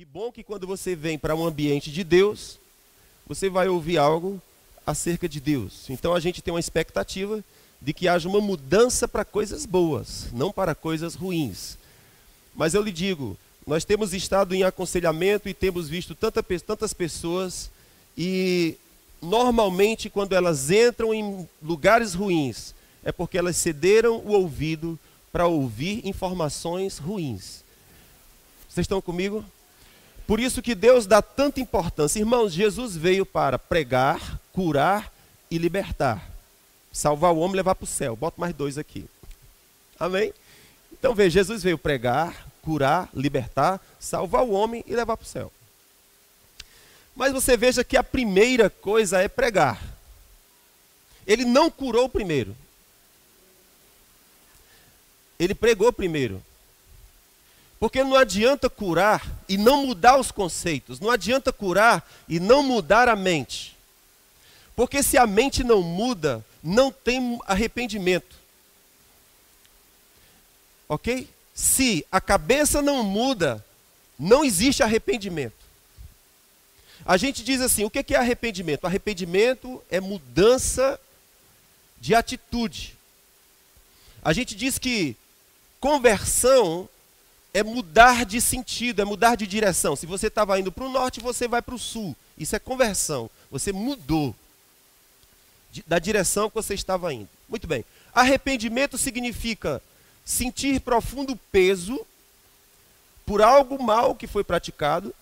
Que bom que quando você vem para um ambiente de Deus, você vai ouvir algo acerca de Deus. Então a gente tem uma expectativa de que haja uma mudança para coisas boas, não para coisas ruins. Mas eu lhe digo, nós temos estado em aconselhamento e temos visto tantas pessoas e normalmente quando elas entram em lugares ruins é porque elas cederam o ouvido para ouvir informações ruins. Vocês estão comigo? Por isso que Deus dá tanta importância. Irmãos, Jesus veio para pregar, curar e libertar. Salvar o homem e levar para o céu. Bota mais 2 aqui. Amém? Então veja, Jesus veio pregar, curar, libertar, salvar o homem e levar para o céu. Mas você veja que a primeira coisa é pregar. Ele não curou primeiro. Ele pregou primeiro. Porque não adianta curar e não mudar os conceitos. Não adianta curar e não mudar a mente. Porque se a mente não muda, não tem arrependimento. Ok? Se a cabeça não muda, não existe arrependimento. A gente diz assim, o que é arrependimento? Arrependimento é mudança de atitude. A gente diz que conversão é mudar de sentido, é mudar de direção. Se você estava indo para o norte, você vai para o sul. Isso é conversão. Você mudou da direção que você estava indo. Muito bem. Arrependimento significa sentir profundo peso por algo mal que foi praticado,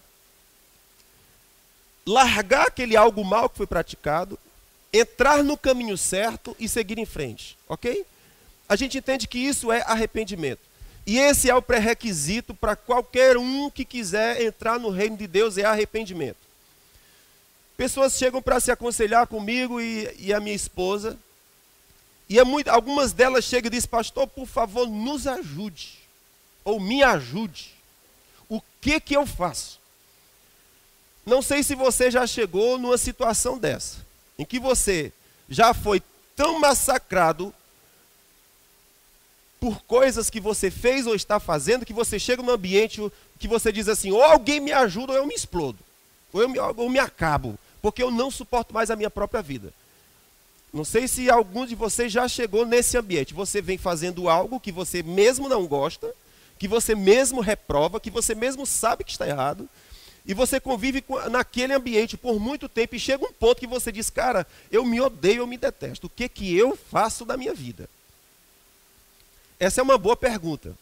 largar aquele algo mal que foi praticado, entrar no caminho certo e seguir em frente. Ok? A gente entende que isso é arrependimento. E esse é o pré-requisito para qualquer um que quiser entrar no reino de Deus, é arrependimento. Pessoas chegam para se aconselhar comigo e a minha esposa, e algumas delas chegam e dizem, pastor, por favor, nos ajude, ou me ajude. O que eu faço? Não sei se você já chegou numa situação dessa, em que você já foi tão massacrado por coisas que você fez ou está fazendo, que você chega num ambiente que você diz assim, ou alguém me ajuda ou eu me explodo, ou eu me acabo, porque eu não suporto mais a minha própria vida. Não sei se algum de vocês já chegou nesse ambiente. Você vem fazendo algo que você mesmo não gosta, que você mesmo reprova, que você mesmo sabe que está errado, e você convive naquele ambiente por muito tempo, e chega um ponto que você diz, cara, eu me odeio, eu me detesto. O que eu faço da minha vida? Essa é uma boa pergunta.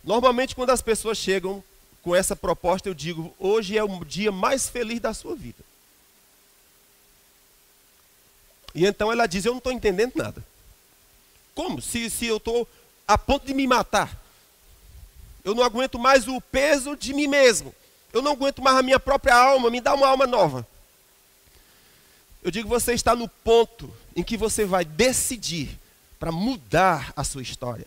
Normalmente, quando as pessoas chegam com essa proposta, eu digo, hoje é o dia mais feliz da sua vida. E então ela diz, eu não estou entendendo nada. Como? Se eu estou a ponto de me matar. Eu não aguento mais o peso de mim mesmo. Eu não aguento mais a minha própria alma, me dá uma alma nova. Eu digo, você está no ponto em que você vai decidir para mudar a sua história.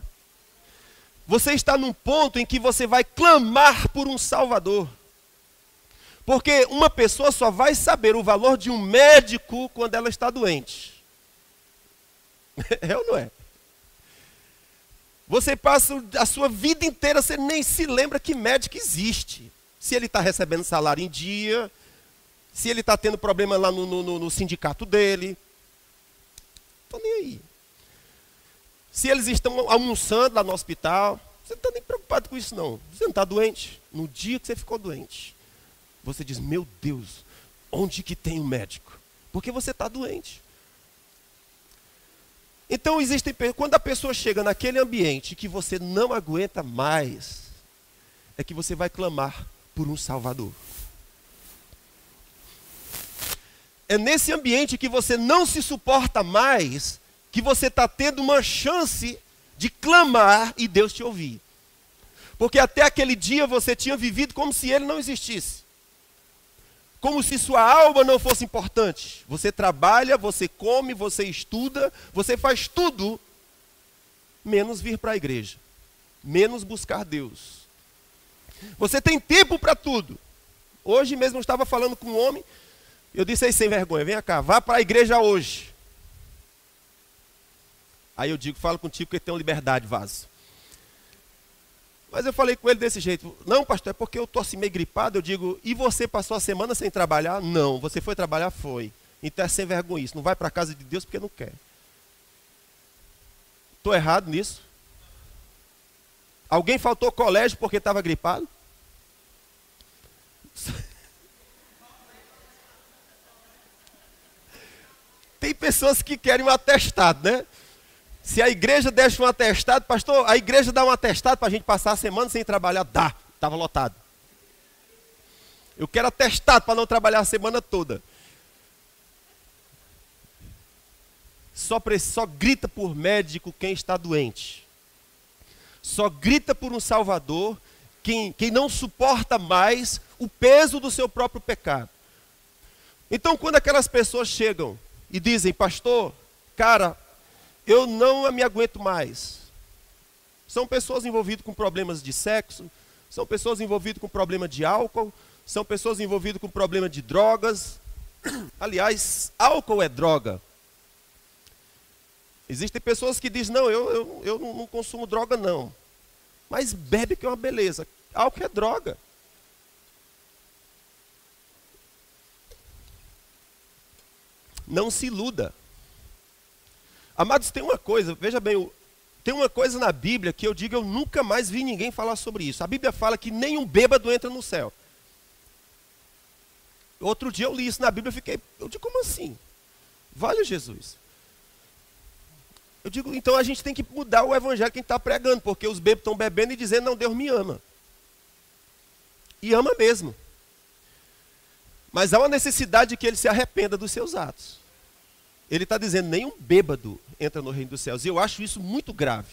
Você está num ponto em que você vai clamar por um Salvador. Porque uma pessoa só vai saber o valor de um médico quando ela está doente. É ou não é? Você passa a sua vida inteira, você nem se lembra que médico existe. Se ele está recebendo salário em dia, se ele está tendo problema lá no sindicato dele. Estou nem aí. Se eles estão almoçando lá no hospital, você não está nem preocupado com isso não. Você não está doente. No dia que você ficou doente, você diz, meu Deus, onde que tem um médico? Porque você está doente. Então quando a pessoa chega naquele ambiente que você não aguenta mais, é que você vai clamar por um Salvador. É nesse ambiente que você não se suporta mais, que você está tendo uma chance de clamar e Deus te ouvir. Porque até aquele dia você tinha vivido como se ele não existisse. Como se sua alma não fosse importante. Você trabalha, você come, você estuda, você faz tudo, menos vir para a igreja. Menos buscar Deus. Você tem tempo para tudo. Hoje mesmo eu estava falando com um homem, eu disse aí sem vergonha, vem cá, vá para a igreja hoje. Aí eu digo, falo contigo porque tem liberdade, vaso. Mas eu falei com ele desse jeito: não, pastor, é porque eu estou assim meio gripado. Eu digo: e você passou a semana sem trabalhar? Não. Você foi trabalhar? Foi. Então é sem vergonha isso. Não vai para a casa de Deus porque não quer. Estou errado nisso? Alguém faltou ao colégio porque estava gripado? Tem pessoas que querem um atestado, né? Se a igreja deixa um atestado, pastor, a igreja dá um atestado para a gente passar a semana sem trabalhar? Dá, estava lotado. Eu quero atestado para não trabalhar a semana toda. Só grita por médico quem está doente. Só grita por um salvador quem não suporta mais o peso do seu próprio pecado. Então, quando aquelas pessoas chegam e dizem: pastor, cara, eu não me aguento mais. São pessoas envolvidas com problemas de sexo, são pessoas envolvidas com problema de álcool, são pessoas envolvidas com problema de drogas. Aliás, álcool é droga. Existem pessoas que dizem: não, eu não consumo droga não. Mas bebe que é uma beleza. Álcool é droga. Não se iluda. Amados, tem uma coisa, veja bem, tem uma coisa na Bíblia que eu digo, eu nunca mais vi ninguém falar sobre isso. A Bíblia fala que nenhum bêbado entra no céu. Outro dia eu li isso na Bíblia e eu digo: como assim? Vale Jesus. Eu digo: então a gente tem que mudar o evangelho que a gente está pregando, porque os bêbados estão bebendo e dizendo: não, Deus me ama. E ama mesmo. Mas há uma necessidade de que ele se arrependa dos seus atos. Ele está dizendo: nenhum bêbado entra no reino dos céus. E eu acho isso muito grave.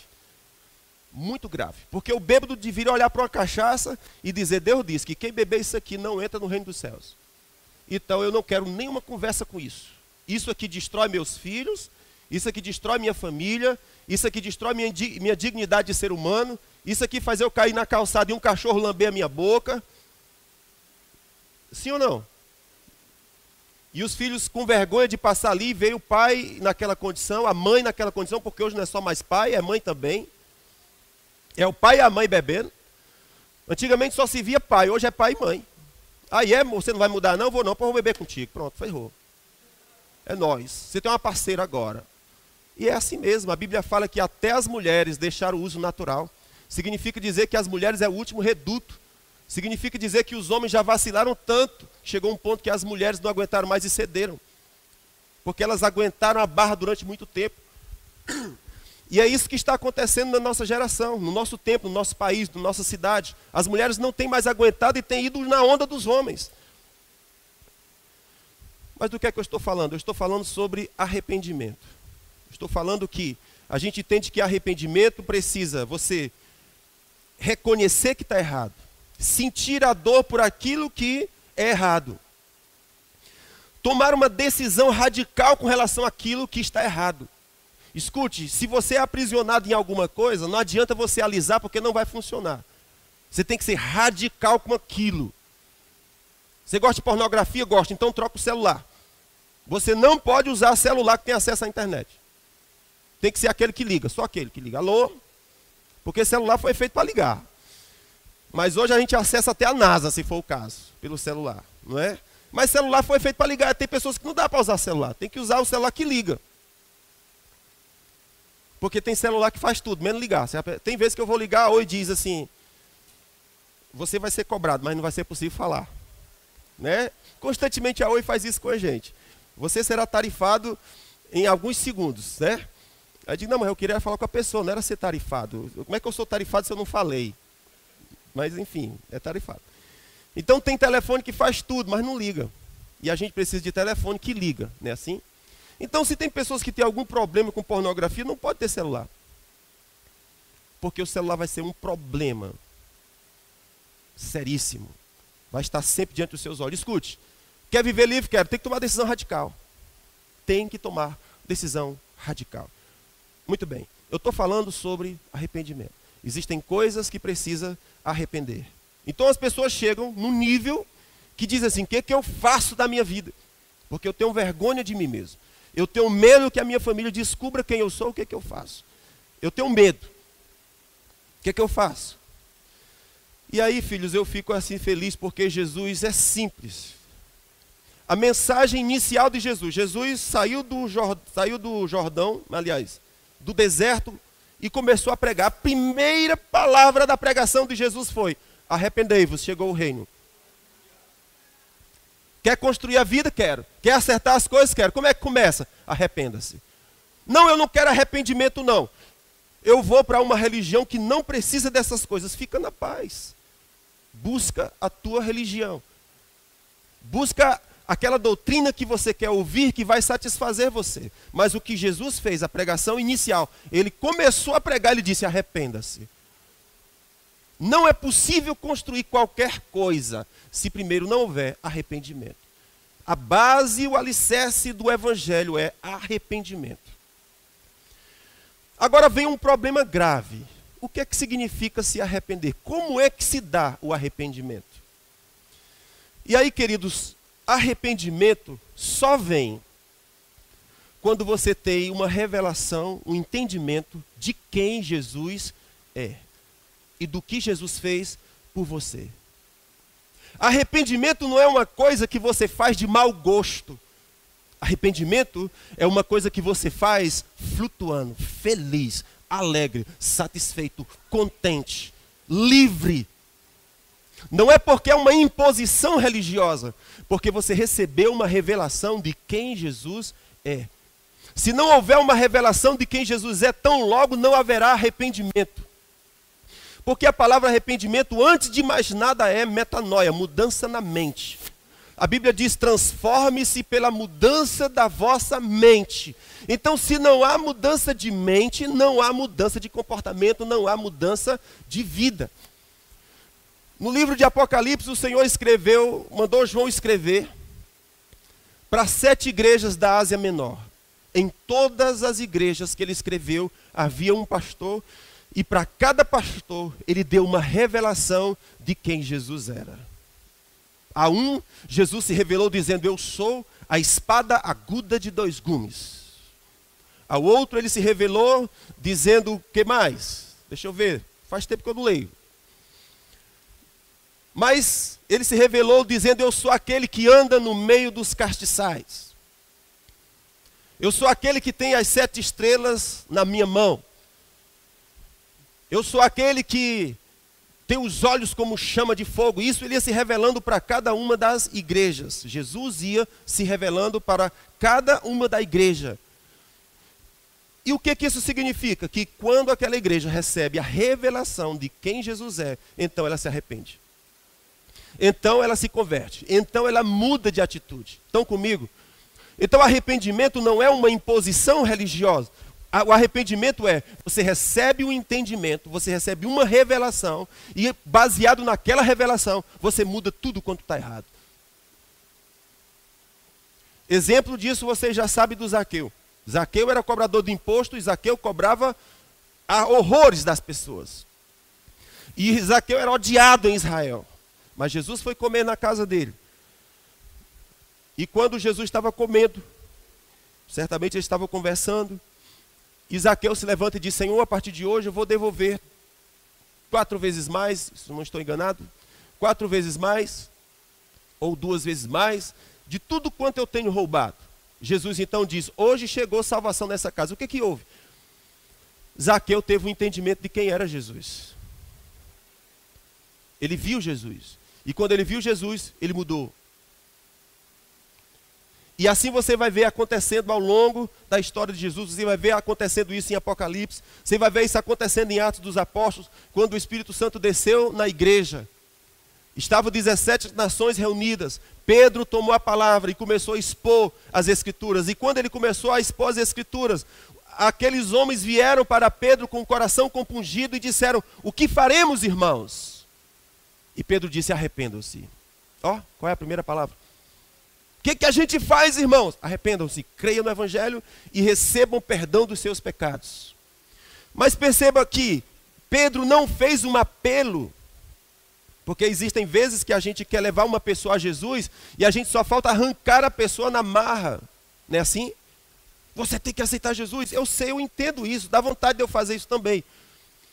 Muito grave. Porque o bêbado deveria olhar para uma cachaça e dizer: Deus disse que quem beber isso aqui não entra no reino dos céus. Então eu não quero nenhuma conversa com isso. Isso aqui destrói meus filhos, isso aqui destrói minha família, isso aqui destrói minha dignidade de ser humano, isso aqui faz eu cair na calçada e um cachorro lamber a minha boca. Sim ou não? E os filhos com vergonha de passar ali, veio o pai naquela condição, a mãe naquela condição, porque hoje não é só mais pai, é mãe também. É o pai e a mãe bebendo. Antigamente só se via pai, hoje é pai e mãe. Aí você não vai mudar não? Vou não, vou beber contigo. Pronto, ferrou. É nós. Você tem uma parceira agora. E é assim mesmo, a Bíblia fala que até as mulheres deixaram o uso natural. Significa dizer que as mulheres é o último reduto. Significa dizer que os homens já vacilaram tanto, chegou um ponto que as mulheres não aguentaram mais e cederam. Porque elas aguentaram a barra durante muito tempo. E é isso que está acontecendo na nossa geração, no nosso tempo, no nosso país, na nossa cidade. As mulheres não têm mais aguentado e têm ido na onda dos homens. Mas do que é que eu estou falando? Eu estou falando sobre arrependimento. Estou falando que a gente entende que arrependimento precisa você reconhecer que está errado. Sentir a dor por aquilo que é errado. Tomar uma decisão radical com relação àquilo que está errado. Escute, se você é aprisionado em alguma coisa, não adianta você alisar porque não vai funcionar. Você tem que ser radical com aquilo. Você gosta de pornografia? Gosta, então troca o celular. Você não pode usar celular que tem acesso à internet. Tem que ser aquele que liga, só aquele que liga. Alô? Porque celular foi feito para ligar. Mas hoje a gente acessa até a NASA, se for o caso, pelo celular, não é? Mas celular foi feito para ligar. Tem pessoas que não dá para usar celular. Tem que usar o celular que liga. Porque tem celular que faz tudo, menos ligar. Tem vezes que eu vou ligar, oi, diz assim: você vai ser cobrado, mas não vai ser possível falar. Né? Constantemente a Oi faz isso com a gente. Você será tarifado em alguns segundos, né? Aí eu digo: não, mas eu queria falar com a pessoa, não era ser tarifado. Como é que eu sou tarifado se eu não falei? Mas enfim, é tarifado. Então tem telefone que faz tudo, mas não liga. E a gente precisa de telefone que liga, não é assim? Então se tem pessoas que têm algum problema com pornografia, não pode ter celular. Porque o celular vai ser um problema seríssimo. Vai estar sempre diante dos seus olhos. Escute, quer viver livre? Quer, tem que tomar decisão radical. Tem que tomar decisão radical. Muito bem, eu estou falando sobre arrependimento. Existem coisas que precisa arrepender. Então as pessoas chegam num nível que dizem assim: o que é que eu faço da minha vida? Porque eu tenho vergonha de mim mesmo. Eu tenho medo que a minha família descubra quem eu sou, o que é que eu faço? Eu tenho medo. O que é que eu faço? E aí, filhos, eu fico assim feliz porque Jesus é simples. A mensagem inicial de Jesus. Jesus saiu do Jordão, aliás, do deserto e começou a pregar. A primeira palavra da pregação de Jesus foi: arrependei-vos, chegou o reino. Quer construir a vida? Quero. Quer acertar as coisas? Quero. Como é que começa? Arrependa-se. Não, eu não quero arrependimento, não. Eu vou para uma religião que não precisa dessas coisas. Fica na paz. Busca a tua religião. Busca aquela doutrina que você quer ouvir, que vai satisfazer você. Mas o que Jesus fez, a pregação inicial, ele começou a pregar, ele disse: arrependa-se. Não é possível construir qualquer coisa se primeiro não houver arrependimento. A base e o alicerce do evangelho é arrependimento. Agora vem um problema grave. O que é que significa se arrepender? Como é que se dá o arrependimento? E aí, queridos, arrependimento só vem quando você tem uma revelação, um entendimento de quem Jesus é e do que Jesus fez por você. Arrependimento não é uma coisa que você faz de mau gosto. Arrependimento é uma coisa que você faz flutuando, feliz, alegre, satisfeito, contente, livre. Não é porque é uma imposição religiosa, porque você recebeu uma revelação de quem Jesus é. Se não houver uma revelação de quem Jesus é, tão logo não haverá arrependimento. Porque a palavra arrependimento, antes de mais nada, é metanoia, mudança na mente. A Bíblia diz: transforme-se pela mudança da vossa mente. Então, se não há mudança de mente, não há mudança de comportamento, não há mudança de vida. No livro de Apocalipse, o Senhor mandou João escrever para 7 igrejas da Ásia Menor. Em todas as igrejas que ele escreveu, havia um pastor, e para cada pastor, ele deu uma revelação de quem Jesus era. A um, Jesus se revelou dizendo: eu sou a espada aguda de 2 gumes. Ao outro, ele se revelou dizendo: o que mais? Deixa eu ver, faz tempo que eu não leio. Mas ele se revelou dizendo: eu sou aquele que anda no meio dos castiçais. Eu sou aquele que tem as 7 estrelas na minha mão. Eu sou aquele que tem os olhos como chama de fogo. Isso ele ia se revelando para cada uma das igrejas. Jesus ia se revelando para cada uma da igreja. E o que isso significa? Que quando aquela igreja recebe a revelação de quem Jesus é, então ela se arrepende. Então ela se converte. Então ela muda de atitude. Estão comigo? Então arrependimento não é uma imposição religiosa. O arrependimento é: você recebe um entendimento, você recebe uma revelação, e baseado naquela revelação, você muda tudo quanto está errado. Exemplo disso você já sabe do Zaqueu. Zaqueu era cobrador de imposto e Zaqueu cobrava horrores das pessoas. E Zaqueu era odiado em Israel. Mas Jesus foi comer na casa dele. E quando Jesus estava comendo, certamente eles estavam conversando, e Zaqueu se levanta e diz: Senhor, a partir de hoje eu vou devolver 4 vezes mais, se não estou enganado, 4 vezes mais, ou 2 vezes mais, de tudo quanto eu tenho roubado. Jesus então diz: hoje chegou salvação nessa casa. O que houve? Zaqueu teve um entendimento de quem era Jesus. Ele viu Jesus. E quando ele viu Jesus, ele mudou. E assim você vai ver acontecendo ao longo da história de Jesus. Você vai ver acontecendo isso em Apocalipse. Você vai ver isso acontecendo em Atos dos Apóstolos, quando o Espírito Santo desceu na igreja. Estavam 17 nações reunidas. Pedro tomou a palavra e começou a expor as Escrituras. E quando ele começou a expor as Escrituras, aqueles homens vieram para Pedro com o coração compungido e disseram: o que faremos, irmãos? E Pedro disse: arrependam-se. Ó, qual é a primeira palavra? O que a gente faz, irmãos? Arrependam-se, creiam no Evangelho e recebam perdão dos seus pecados. Mas perceba que Pedro não fez um apelo, porque existem vezes que a gente quer levar uma pessoa a Jesus e a gente só falta arrancar a pessoa na marra. Não é assim? Você tem que aceitar Jesus. Eu sei, eu entendo isso, dá vontade de eu fazer isso também.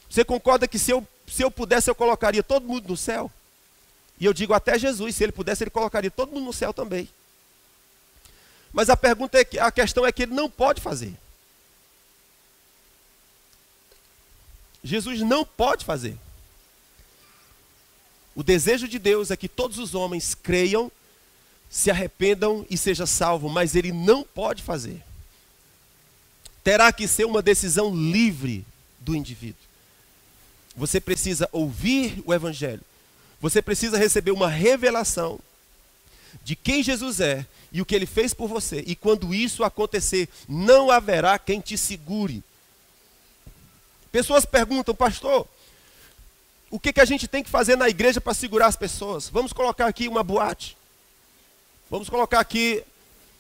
Você concorda que se eu se eu pudesse, eu colocaria todo mundo no céu. E eu digo até Jesus, se ele pudesse, ele colocaria todo mundo no céu também. Mas a questão é que ele não pode fazer. Jesus não pode fazer. O desejo de Deus é que todos os homens creiam, se arrependam e sejam salvos, mas ele não pode fazer. Terá que ser uma decisão livre do indivíduo. Você precisa ouvir o Evangelho. Você precisa receber uma revelação de quem Jesus é e o que ele fez por você. E quando isso acontecer, não haverá quem te segure. Pessoas perguntam, pastor, o que a gente tem que fazer na igreja para segurar as pessoas? Vamos colocar aqui uma boate. Vamos colocar aqui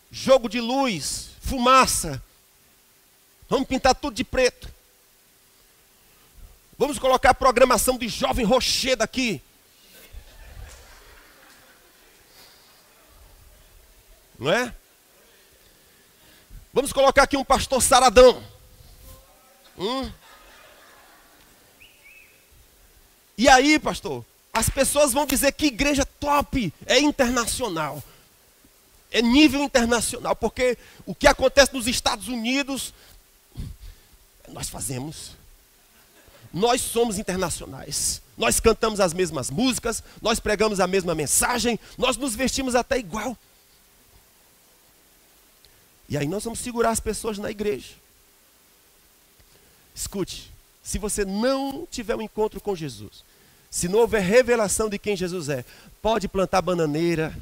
jogo de luz, fumaça. Vamos pintar tudo de preto. Vamos colocar a programação de Jovem Rochedo aqui. Não é? Vamos colocar aqui um pastor saradão. E aí, pastor, as pessoas vão dizer que igreja top, é internacional. É nível internacional, porque o que acontece nos Estados Unidos, nós fazemos. Nós somos internacionais. Nós cantamos as mesmas músicas, nós pregamos a mesma mensagem, nós nos vestimos até igual. E aí nós vamos segurar as pessoas na igreja. Escute, se você não tiver um encontro com Jesus, se não houver revelação de quem Jesus é, pode plantar bananeira,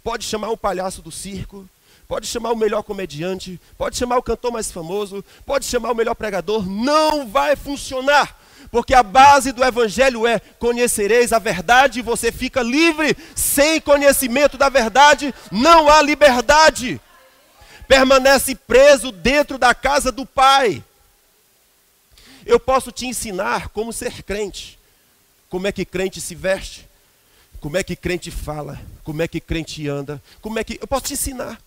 pode chamar um palhaço do circo, pode chamar o melhor comediante, pode chamar o cantor mais famoso, pode chamar o melhor pregador, não vai funcionar. Porque a base do evangelho é: conhecereis a verdade e você fica livre. Sem conhecimento da verdade, não há liberdade. Permanece preso dentro da casa do Pai. Eu posso te ensinar como ser crente. Como é que crente se veste. Como é que crente fala. Como é que crente anda. Eu posso te ensinar.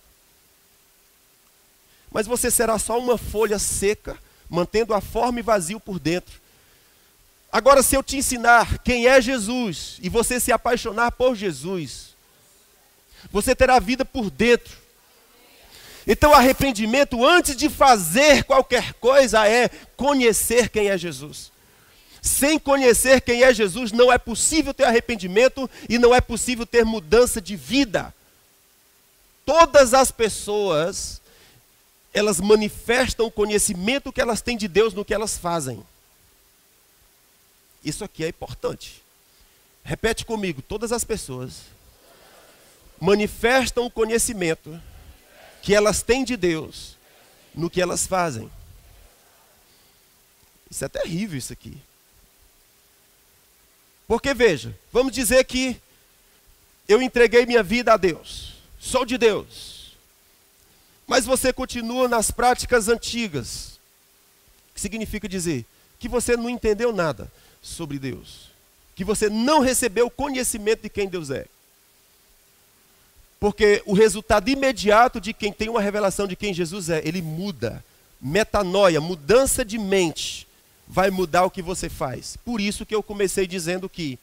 Mas você será só uma folha seca, mantendo a forma e vazio por dentro. Agora, se eu te ensinar quem é Jesus, e você se apaixonar por Jesus, você terá vida por dentro. Então, arrependimento, antes de fazer qualquer coisa, é conhecer quem é Jesus. Sem conhecer quem é Jesus, não é possível ter arrependimento e não é possível ter mudança de vida. Todas as pessoas, elas manifestam o conhecimento que elas têm de Deus no que elas fazem. Isso aqui é importante. Repete comigo: todas as pessoas manifestam o conhecimento que elas têm de Deus no que elas fazem. Isso é terrível, isso aqui. Porque veja, vamos dizer que eu entreguei minha vida a Deus, sou de Deus, mas você continua nas práticas antigas. O que significa dizer? Que você não entendeu nada sobre Deus, que você não recebeu o conhecimento de quem Deus é. Porque o resultado imediato de quem tem uma revelação de quem Jesus é, ele muda. Metanoia, mudança de mente, vai mudar o que você faz. Por isso que eu comecei dizendo que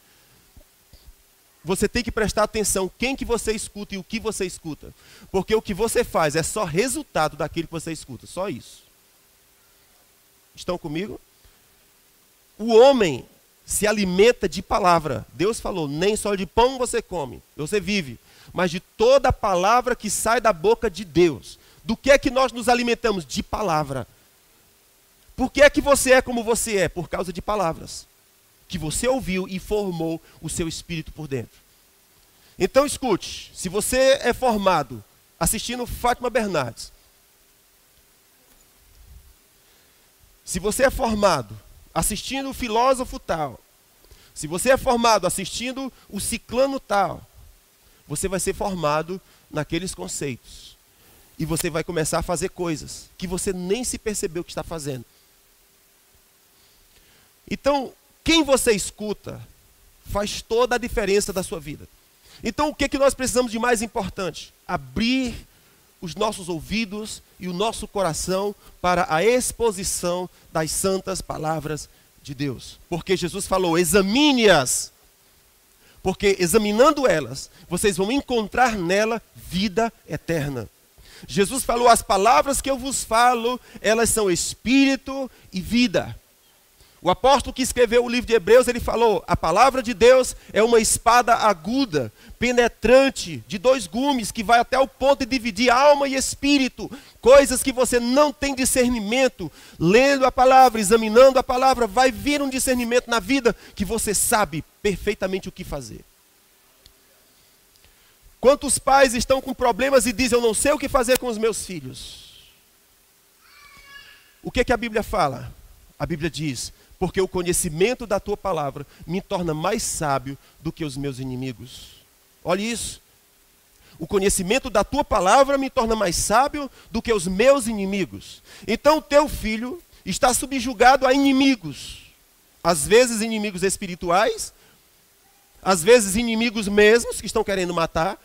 você tem que prestar atenção quem que você escuta e o que você escuta. Porque o que você faz é só resultado daquilo que você escuta, só isso. Estão comigo? O homem se alimenta de palavra. Deus falou: nem só de pão você come, você vive, mas de toda palavra que sai da boca de Deus. Do que é que nós nos alimentamos? De palavra. Por que é que você é como você é? Por causa de palavras que você ouviu e formou o seu espírito por dentro. Então escute, se você é formado assistindo Fátima Bernardes, se você é formado assistindo o filósofo tal, se você é formado assistindo o ciclano tal, você vai ser formado naqueles conceitos. E você vai começar a fazer coisas que você nem se percebeu que está fazendo. Então, quem você escuta faz toda a diferença da sua vida. Então, o que nós precisamos de mais importante? Abrir os nossos ouvidos e o nosso coração para a exposição das santas palavras de Deus. Porque Jesus falou, examine-as. Porque examinando elas, vocês vão encontrar nela vida eterna. Jesus falou, as palavras que eu vos falo, elas são espírito e vida. O apóstolo que escreveu o livro de Hebreus, ele falou, a palavra de Deus é uma espada aguda, penetrante, de 2 gumes, que vai até o ponto de dividir alma e espírito. Coisas que você não tem discernimento. Lendo a palavra, examinando a palavra, vai vir um discernimento na vida que você sabe perfeitamente o que fazer. Quantos pais estão com problemas e dizem, eu não sei o que fazer com os meus filhos? O que que a Bíblia fala? A Bíblia diz, porque o conhecimento da tua palavra me torna mais sábio do que os meus inimigos. Olha isso. O conhecimento da tua palavra me torna mais sábio do que os meus inimigos. Então o teu filho está subjugado a inimigos. Às vezes inimigos espirituais, às vezes inimigos mesmos que estão querendo matar.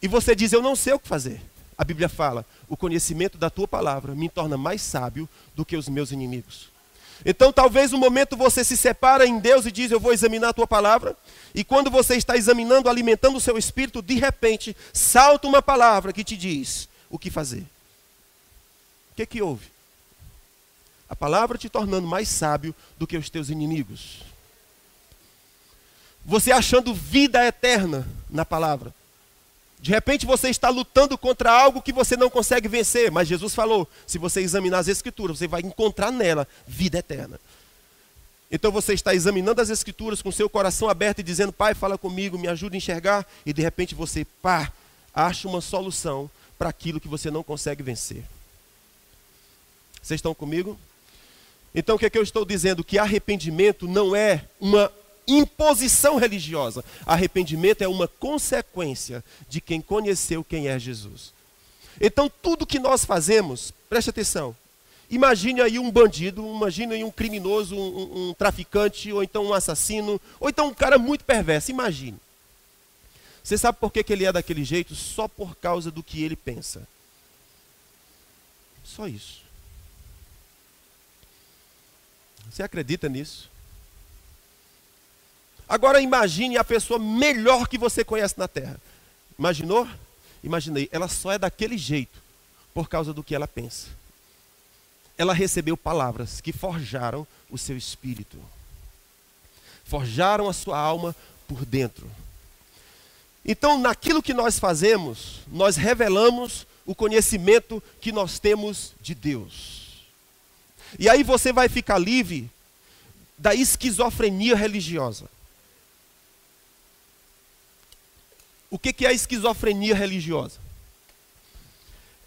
E você diz, eu não sei o que fazer. A Bíblia fala, o conhecimento da tua palavra me torna mais sábio do que os meus inimigos. Então talvez no momento você se separa em Deus e diz, eu vou examinar a tua palavra. E quando você está examinando, alimentando o seu espírito, de repente salta uma palavra que te diz o que fazer. O que houve? A palavra te tornando mais sábio do que os teus inimigos. Você achando vida eterna na palavra. De repente você está lutando contra algo que você não consegue vencer. Mas Jesus falou, se você examinar as Escrituras, você vai encontrar nela vida eterna. Então você está examinando as Escrituras com seu coração aberto e dizendo, Pai, fala comigo, me ajuda a enxergar. E de repente você, acha uma solução para aquilo que você não consegue vencer. Vocês estão comigo? Então o que é que eu estou dizendo? Que arrependimento não é uma imposição religiosa. Arrependimento é uma consequência de quem conheceu quem é Jesus. Então tudo que nós fazemos, preste atenção, imagine aí um bandido, imagine aí um criminoso, um traficante, ou então um assassino, ou então um cara muito perverso, imagine. Você sabe por que ele é daquele jeito? Só por causa do que ele pensa. Só isso. Você acredita nisso? Agora imagine a pessoa melhor que você conhece na terra. Imaginou? Imaginei. Ela só é daquele jeito por causa do que ela pensa. Ela recebeu palavras que forjaram o seu espírito. Forjaram a sua alma por dentro. Então, naquilo que nós fazemos, nós revelamos o conhecimento que nós temos de Deus. E aí você vai ficar livre da esquizofrenia religiosa. O que é a esquizofrenia religiosa?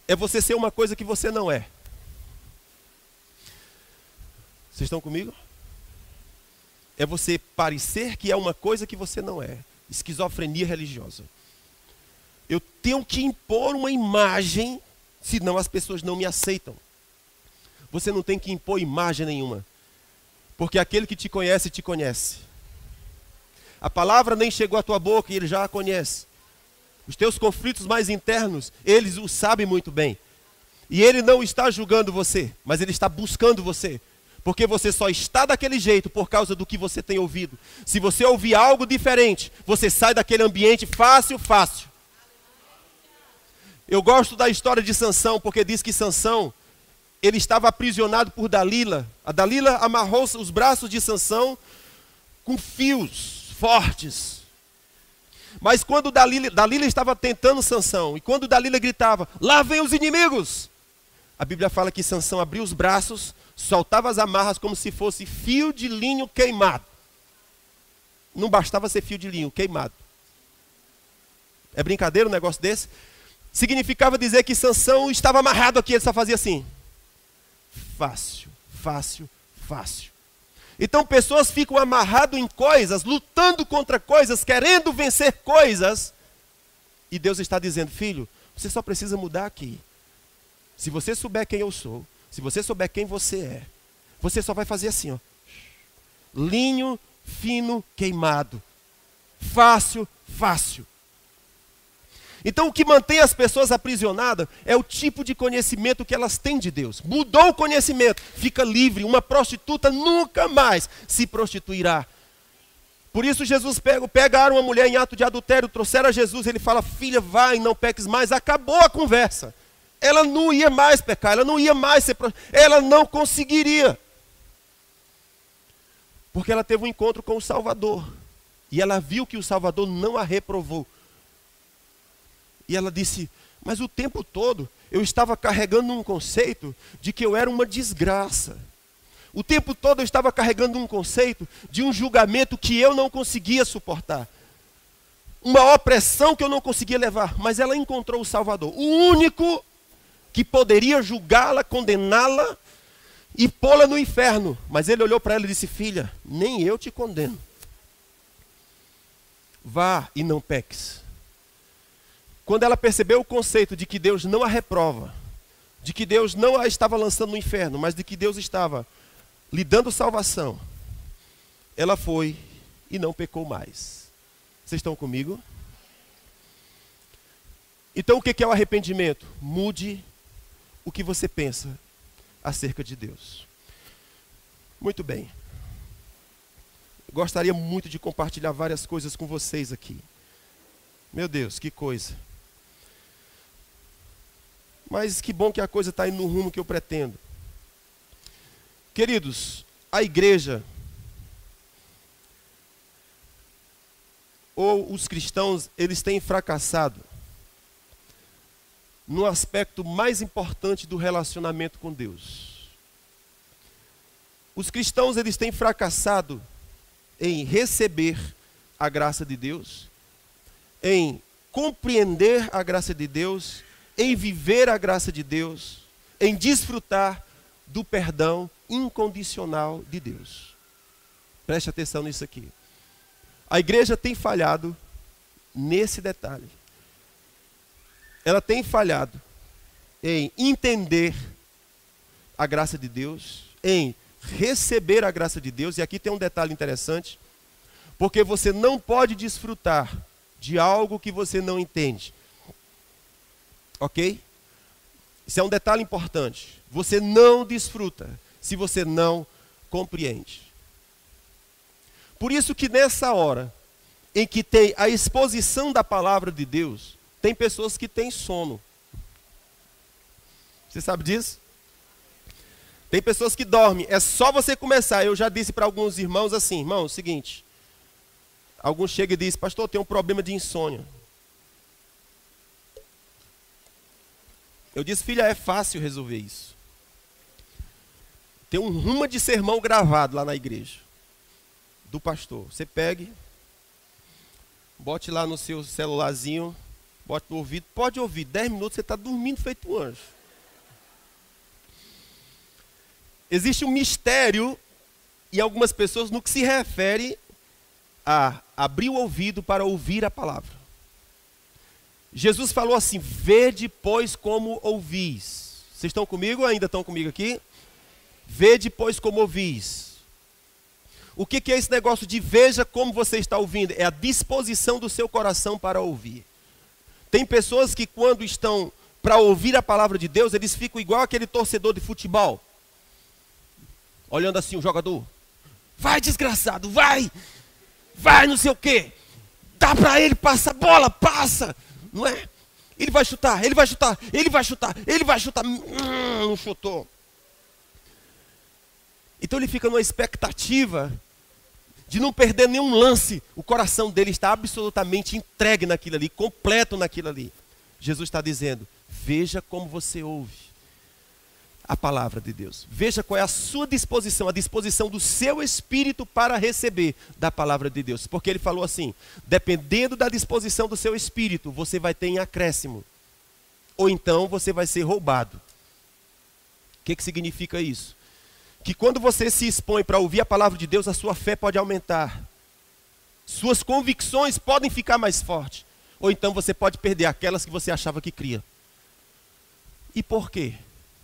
É você ser uma coisa que você não é. Vocês estão comigo? É você parecer que é uma coisa que você não é. Esquizofrenia religiosa. Eu tenho que impor uma imagem, senão as pessoas não me aceitam. Você não tem que impor imagem nenhuma. Porque aquele que te conhece, te conhece. A palavra nem chegou à tua boca e ele já a conhece. Os teus conflitos mais internos, eles o sabem muito bem. E ele não está julgando você, mas ele está buscando você. Porque você só está daquele jeito por causa do que você tem ouvido. Se você ouvir algo diferente, você sai daquele ambiente fácil. Eu gosto da história de Sansão, porque diz que Sansão, ele estava aprisionado por Dalila. A Dalila amarrou os braços de Sansão com fios fortes. Mas quando Dalila estava tentando Sansão, e quando Dalila gritava, lá vem os inimigos, a Bíblia fala que Sansão abriu os braços, soltava as amarras como se fosse fio de linho queimado. Não bastava ser fio de linho, queimado. É brincadeira um negócio desse? Significava dizer que Sansão estava amarrado aqui, ele só fazia assim. Fácil. Então pessoas ficam amarradas em coisas, lutando contra coisas, querendo vencer coisas. E Deus está dizendo, filho, você só precisa mudar aqui. Se você souber quem eu sou, se você souber quem você é, você só vai fazer assim, ó. Linho fino queimado. Fácil. Então o que mantém as pessoas aprisionadas é o tipo de conhecimento que elas têm de Deus. Mudou o conhecimento, fica livre. Uma prostituta nunca mais se prostituirá. Por isso Jesus pegaram uma mulher em ato de adultério, trouxeram a Jesus, ele fala, filha, vai, não peques mais. Acabou a conversa. Ela não ia mais pecar, ela não ia mais ser prostituta, ela não conseguiria. Porque ela teve um encontro com o Salvador. E ela viu que o Salvador não a reprovou. E ela disse, mas o tempo todo eu estava carregando um conceito de que eu era uma desgraça. O tempo todo eu estava carregando um conceito de um julgamento que eu não conseguia suportar. Uma opressão que eu não conseguia levar. Mas ela encontrou o Salvador. O único que poderia julgá-la, condená-la e pô-la no inferno. Mas ele olhou para ela e disse, filha, nem eu te condeno. Vá e não peques. Quando ela percebeu o conceito de que Deus não a reprova, de que Deus não a estava lançando no inferno, mas de que Deus estava lhe dando salvação, ela foi e não pecou mais. Vocês estão comigo? Então o que é o arrependimento? Mude o que você pensa acerca de Deus. Muito bem. Gostaria muito de compartilhar várias coisas com vocês aqui. Meu Deus, que coisa. Mas que bom que a coisa está indo no rumo que eu pretendo. Queridos, a igreja, ou os cristãos, eles têm fracassado no aspecto mais importante do relacionamento com Deus. Os cristãos, eles têm fracassado em receber a graça de Deus, em compreender a graça de Deus, em viver a graça de Deus, em desfrutar do perdão incondicional de Deus. Preste atenção nisso aqui. A igreja tem falhado nesse detalhe. Ela tem falhado em entender a graça de Deus, em receber a graça de Deus. E aqui tem um detalhe interessante, porque você não pode desfrutar de algo que você não entende. Ok? Isso é um detalhe importante. Você não desfruta se você não compreende. Por isso que nessa hora em que tem a exposição da palavra de Deus, tem pessoas que têm sono. Você sabe disso? Tem pessoas que dormem. É só você começar. Eu já disse para alguns irmãos assim, irmão, é o seguinte. Alguns chegam e dizem, pastor, eu tenho um problema de insônia. Eu disse, filha, é fácil resolver isso. Tem um rumo de sermão gravado lá na igreja, do pastor. Você pegue, bote lá no seu celularzinho, bote no ouvido, pode ouvir, 10 minutos você está dormindo feito um anjo. Existe um mistério em algumas pessoas no que se refere a abrir o ouvido para ouvir a palavra. Jesus falou assim, vede, pois, como ouvis. Vocês estão comigo ou ainda estão comigo aqui? Vede, pois, como ouvis. O que é esse negócio de veja como você está ouvindo? É a disposição do seu coração para ouvir. Tem pessoas que quando estão para ouvir a palavra de Deus, eles ficam igual aquele torcedor de futebol. Olhando assim o jogador. Vai, desgraçado, vai! Vai, não sei o quê. Dá para ele, passa a bola, passa! Não é? Ele vai chutar, ele vai chutar, ele vai chutar, ele vai chutar. Não chutou. Então ele fica numa expectativa de não perder nenhum lance. O coração dele está absolutamente entregue naquilo ali, completo naquilo ali. Jesus está dizendo, veja como você ouve a palavra de Deus. Veja qual é a sua disposição, a disposição do seu espírito para receber da palavra de Deus. Porque ele falou assim, dependendo da disposição do seu espírito, você vai ter em acréscimo. Ou então você vai ser roubado. O que significa isso? Que quando você se expõe para ouvir a palavra de Deus, a sua fé pode aumentar. Suas convicções podem ficar mais fortes. Ou então você pode perder aquelas que você achava que cria. E por quê?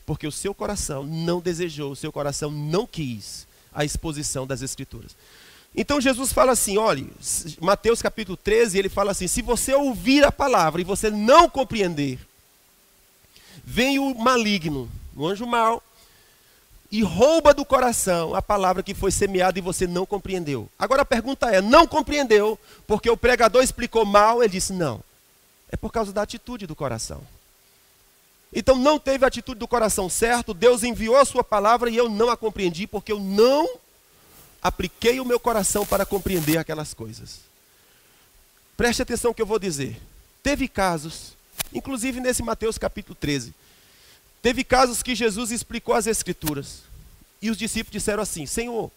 Porque o seu coração não desejou, o seu coração não quis a exposição das Escrituras. Então Jesus fala assim, olhe, Mateus capítulo 13, ele fala assim, se você ouvir a palavra e você não compreender, vem o maligno, o anjo mau, e rouba do coração a palavra que foi semeada e você não compreendeu. Agora a pergunta é, não compreendeu porque o pregador explicou mal? Ele disse, não, é por causa da atitude do coração. Então não teve a atitude do coração certo, Deus enviou a sua palavra e eu não a compreendi porque eu não apliquei o meu coração para compreender aquelas coisas. Preste atenção no que eu vou dizer. Teve casos, inclusive nesse Mateus capítulo 13, teve casos que Jesus explicou as Escrituras. E os discípulos disseram assim, Senhor,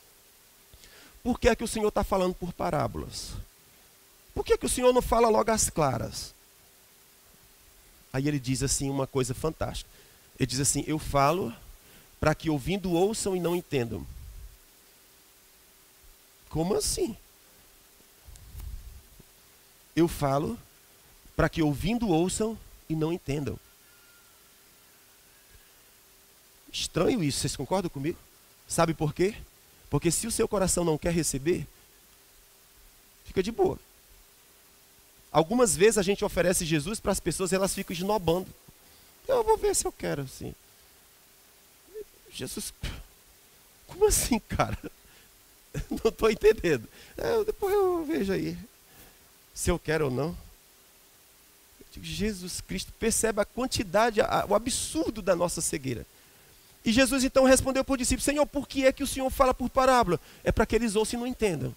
por que é que o Senhor está falando por parábolas? Por que é que o Senhor não fala logo às claras? Aí ele diz assim uma coisa fantástica. Ele diz assim, eu falo para que ouvindo ouçam e não entendam. Como assim? Eu falo para que ouvindo ouçam e não entendam. Estranho isso, vocês concordam comigo? Sabe por quê? Porque se o seu coração não quer receber, fica de boa. Algumas vezes a gente oferece Jesus para as pessoas e elas ficam esnobando. Eu vou ver se eu quero, assim. Jesus, como assim, cara? Não estou entendendo. Depois eu vejo aí, se eu quero ou não. Eu digo, Jesus Cristo, percebe a quantidade, o absurdo da nossa cegueira. E Jesus então respondeu para o discípulo, Senhor, por que é que o Senhor fala por parábola? É para que eles ouçam e não entendam.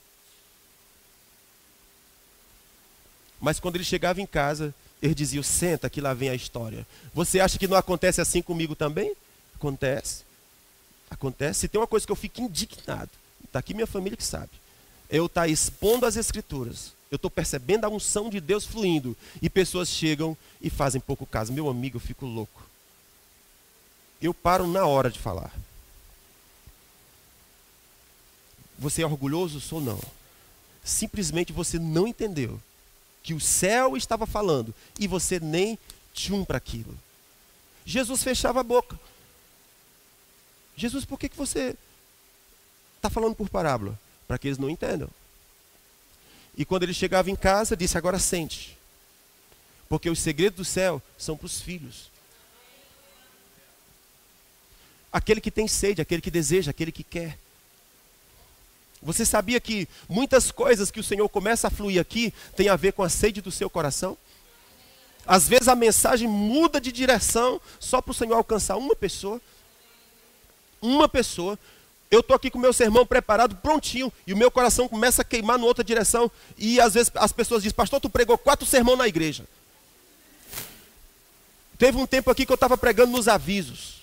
Mas quando ele chegava em casa, ele dizia, senta que lá vem a história. Você acha que não acontece assim comigo também? Acontece. Acontece. Se tem uma coisa que eu fico indignado, está aqui minha família que sabe, eu estou expondo as Escrituras, eu estou percebendo a unção de Deus fluindo, e pessoas chegam e fazem pouco caso. Meu amigo, eu fico louco. Eu paro na hora de falar. Você é orgulhoso? Sou não. Simplesmente você não entendeu que o céu estava falando e você nem tchum para aquilo. Jesus fechava a boca. Jesus, por que você está falando por parábola? Para que eles não entendam. E quando ele chegava em casa, disse, agora sente. Porque os segredos do céu são para os filhos. Aquele que tem sede, aquele que deseja, aquele que quer. Você sabia que muitas coisas que o Senhor começa a fluir aqui tem a ver com a sede do seu coração? Às vezes a mensagem muda de direção só para o Senhor alcançar uma pessoa. Uma pessoa. Eu estou aqui com o meu sermão preparado, prontinho, e o meu coração começa a queimar em outra direção. E às vezes as pessoas dizem, pastor, tu pregou 4 sermões na igreja. Teve um tempo aqui que eu estava pregando nos avisos.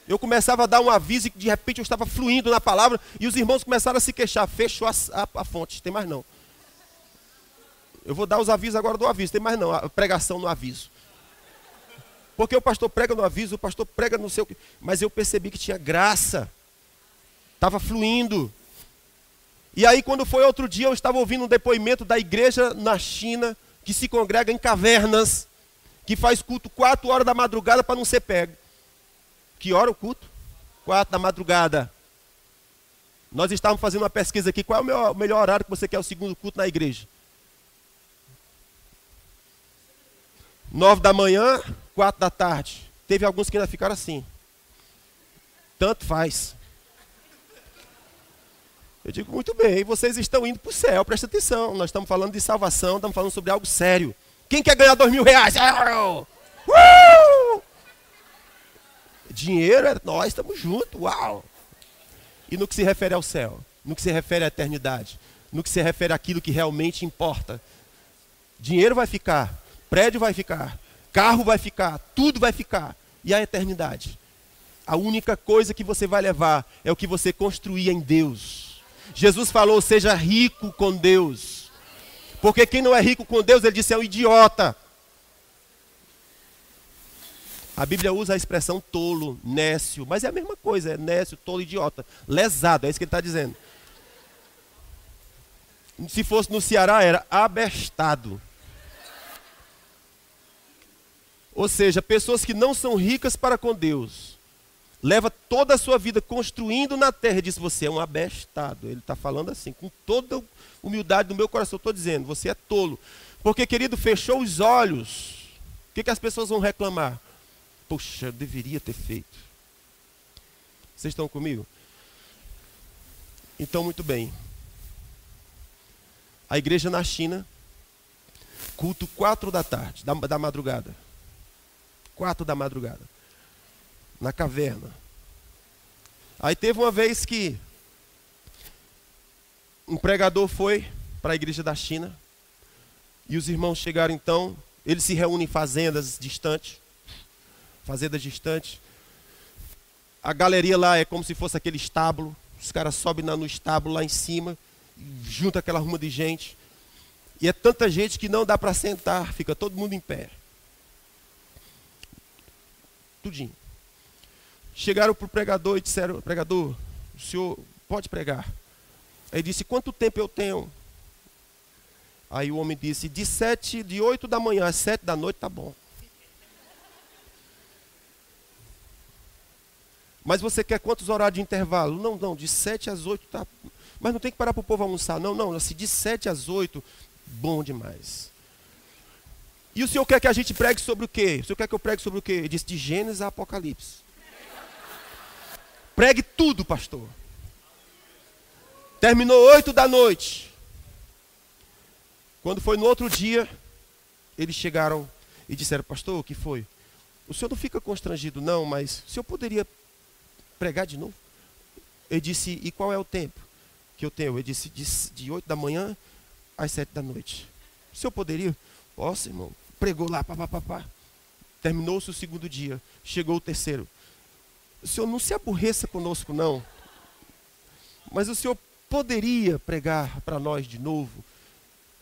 Eu começava a dar um aviso e de repente eu estava fluindo na palavra e os irmãos começaram a se queixar. Fechou a fonte, tem mais não. Eu vou dar os avisos agora do aviso, tem mais não, a pregação no aviso. Porque o pastor prega no aviso, o pastor prega no seu... Mas eu percebi que tinha graça. Estava fluindo. E aí quando foi outro dia eu estava ouvindo um depoimento da igreja na China, que se congrega em cavernas, que faz culto 4 horas da madrugada para não ser pego. Que hora o culto? 4 da madrugada. Nós estávamos fazendo uma pesquisa aqui. Qual é o melhor horário que você quer o segundo culto na igreja? 9 da manhã, 4 da tarde. Teve alguns que ainda ficaram assim. Tanto faz. Eu digo, muito bem, vocês estão indo para o céu, presta atenção. Nós estamos falando de salvação, estamos falando sobre algo sério. Quem quer ganhar R$2.000? Dinheiro, nós estamos juntos, uau! E no que se refere ao céu, no que se refere à eternidade, no que se refere àquilo que realmente importa, dinheiro vai ficar, prédio vai ficar, carro vai ficar, tudo vai ficar. E a eternidade? A única coisa que você vai levar é o que você construir em Deus. Jesus falou, seja rico com Deus. Porque quem não é rico com Deus, ele disse, é um idiota. A Bíblia usa a expressão tolo, nécio, mas é a mesma coisa, é nécio, tolo, idiota. Lesado, é isso que ele está dizendo. Se fosse no Ceará, era abestado. Ou seja, pessoas que não são ricas para com Deus, leva toda a sua vida construindo na terra, e diz, você é um abestado. Ele está falando assim, com toda a humildade do meu coração, estou dizendo, você é tolo. Porque, querido, fechou os olhos. O que as pessoas vão reclamar? Poxa, eu deveria ter feito. Vocês estão comigo? Então, muito bem. A igreja na China, culto 4 da tarde, da madrugada. 4 da madrugada. Na caverna. Aí teve uma vez que um pregador foi para a igreja da China. E os irmãos chegaram então, eles se reúnem em fazendas distantes. Fazendas distantes. A galeria lá é como se fosse aquele estábulo. Os caras sobem no estábulo lá em cima, junta aquela ruma de gente. E é tanta gente que não dá para sentar, fica todo mundo em pé. Tudinho. Chegaram para o pregador e disseram, pregador, o senhor pode pregar? Aí disse, quanto tempo eu tenho? Aí o homem disse, de 8 da manhã às 7 da noite tá bom. Mas você quer quantos horários de intervalo? Não, de 7 às 8 tá. Mas não tem que parar para o povo almoçar. Não, assim, de 7 às 8, bom demais. E o senhor quer que a gente pregue sobre o quê? O senhor quer que eu pregue sobre o quê? Ele disse, de Gênesis a Apocalipse. Pregue tudo, pastor. Terminou 8 da noite. Quando foi no outro dia, eles chegaram e disseram, pastor, o que foi? O senhor não fica constrangido não, mas o senhor poderia pregar de novo? Ele disse, e qual é o tempo que eu tenho? Ele disse, de 8 da manhã às 7 da noite. O senhor poderia? Posso, irmão. Pregou lá, pá. Terminou-se o segundo dia, chegou o terceiro. O senhor não se aborreça conosco não, mas o senhor poderia pregar para nós de novo?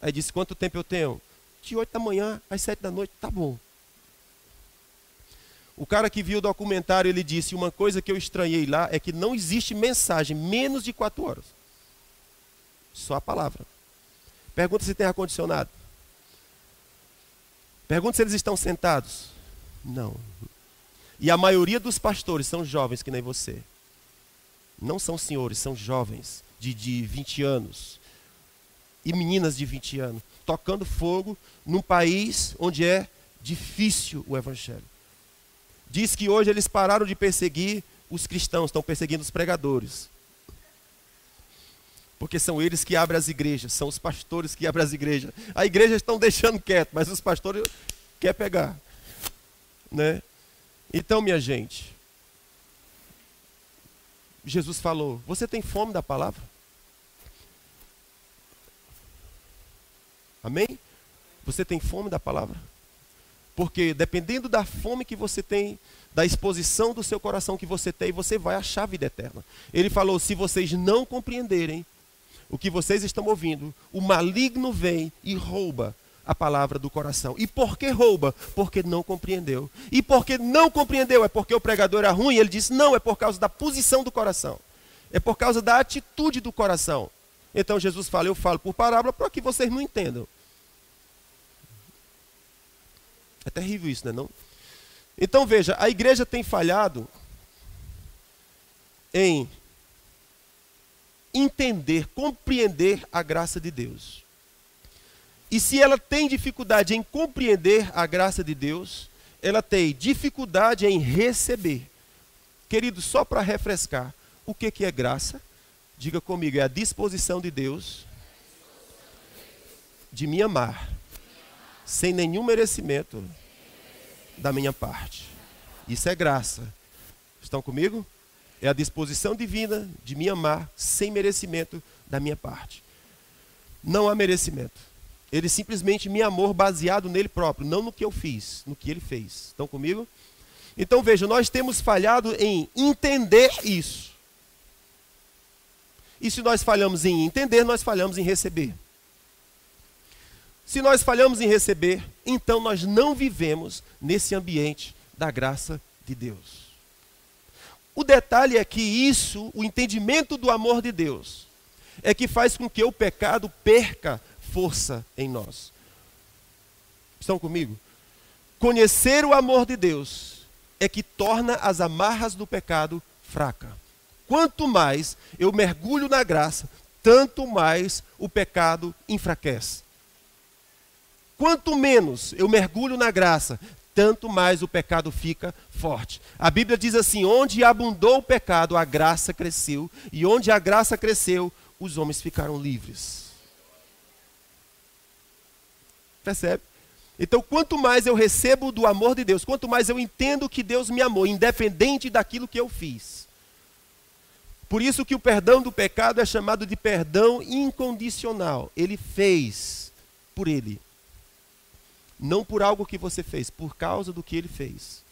Aí disse, quanto tempo eu tenho? De 8 da manhã às 7 da noite, tá bom. O cara que viu o documentário, ele disse, uma coisa que eu estranhei lá é que não existe mensagem menos de 4 horas. Só a palavra. Pergunta se tem ar-condicionado. Pergunta se eles estão sentados. Não. E a maioria dos pastores são jovens que nem você. Não são senhores, são jovens de 20 anos. E meninas de 20 anos. Tocando fogo num país onde é difícil o evangelho. Diz que hoje eles pararam de perseguir os cristãos, estão perseguindo os pregadores. Porque são eles que abrem as igrejas, são os pastores que abrem as igrejas. A igreja estão deixando quieto, mas os pastores querem pegar. Né? Então, minha gente, Jesus falou, você tem fome da palavra? Amém? Você tem fome da palavra? Porque dependendo da fome que você tem, da exposição do seu coração que você tem, você vai achar a vida eterna. Ele falou, se vocês não compreenderem o que vocês estão ouvindo, o maligno vem e rouba a palavra do coração. E por que rouba? Porque não compreendeu. E porque não compreendeu, é porque o pregador era ruim? Ele disse, não, é por causa da posição do coração. É por causa da atitude do coração. Então Jesus fala, eu falo por parábola para que vocês não entendam. É terrível isso, não é não? Então veja, a igreja tem falhado em entender, compreender a graça de Deus. E se ela tem dificuldade em compreender a graça de Deus, ela tem dificuldade em receber. Querido, só para refrescar, o que é graça? Diga comigo, é a disposição de Deus de me amar, sem nenhum merecimento da minha parte. Isso é graça. Estão comigo? É a disposição divina de me amar sem merecimento da minha parte. Não há merecimento. Ele simplesmente me amou baseado nele próprio, não no que eu fiz, no que ele fez. Estão comigo? Então veja, nós temos falhado em entender isso. E se nós falhamos em entender, nós falhamos em receber. Se nós falhamos em receber, então nós não vivemos nesse ambiente da graça de Deus. O detalhe é que isso, o entendimento do amor de Deus, é que faz com que o pecado perca força em nós. Estão comigo? Conhecer o amor de Deus é que torna as amarras do pecado fracas. Quanto mais eu mergulho na graça, tanto mais o pecado enfraquece. Quanto menos eu mergulho na graça, tanto mais o pecado fica forte. A Bíblia diz assim: onde abundou o pecado, a graça cresceu. E onde a graça cresceu, os homens ficaram livres. Percebe? Então, quanto mais eu recebo do amor de Deus, quanto mais eu entendo que Deus me amou, independente daquilo que eu fiz. Por isso que o perdão do pecado é chamado de perdão incondicional. Ele fez por ele. Não por algo que você fez, por causa do que ele fez.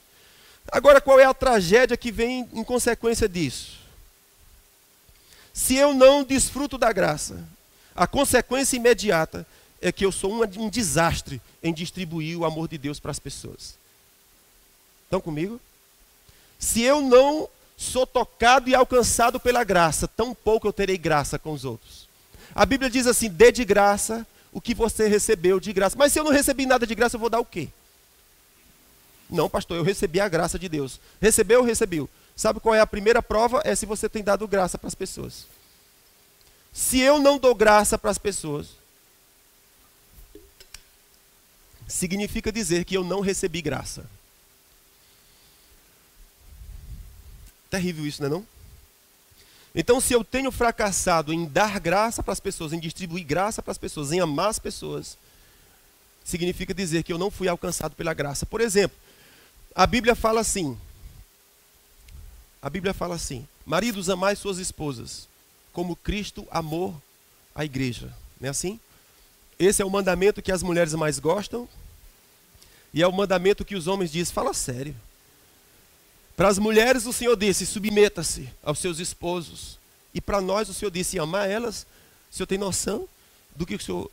Agora, qual é a tragédia que vem em consequência disso? Se eu não desfruto da graça, a consequência imediata é que eu sou um desastre em distribuir o amor de Deus para as pessoas. Estão comigo? Se eu não sou tocado e alcançado pela graça, tão pouco eu terei graça com os outros. A Bíblia diz assim: dê de graça o que você recebeu de graça. Mas se eu não recebi nada de graça, eu vou dar o quê? Não, pastor, eu recebi a graça de Deus. Recebeu ou recebeu? Sabe qual é a primeira prova? É se você tem dado graça para as pessoas. Se eu não dou graça para as pessoas, significa dizer que eu não recebi graça. Terrível isso, não é não? Então, se eu tenho fracassado em dar graça para as pessoas, em distribuir graça para as pessoas, em amar as pessoas, significa dizer que eu não fui alcançado pela graça. Por exemplo, a Bíblia fala assim: maridos, amai suas esposas, como Cristo amou a igreja. Não é assim? Esse é o mandamento que as mulheres mais gostam, e é o mandamento que os homens dizem: fala sério. Para as mulheres o Senhor disse: submeta-se aos seus esposos. E para nós o Senhor disse: amar elas. O Senhor tem noção do que o Senhor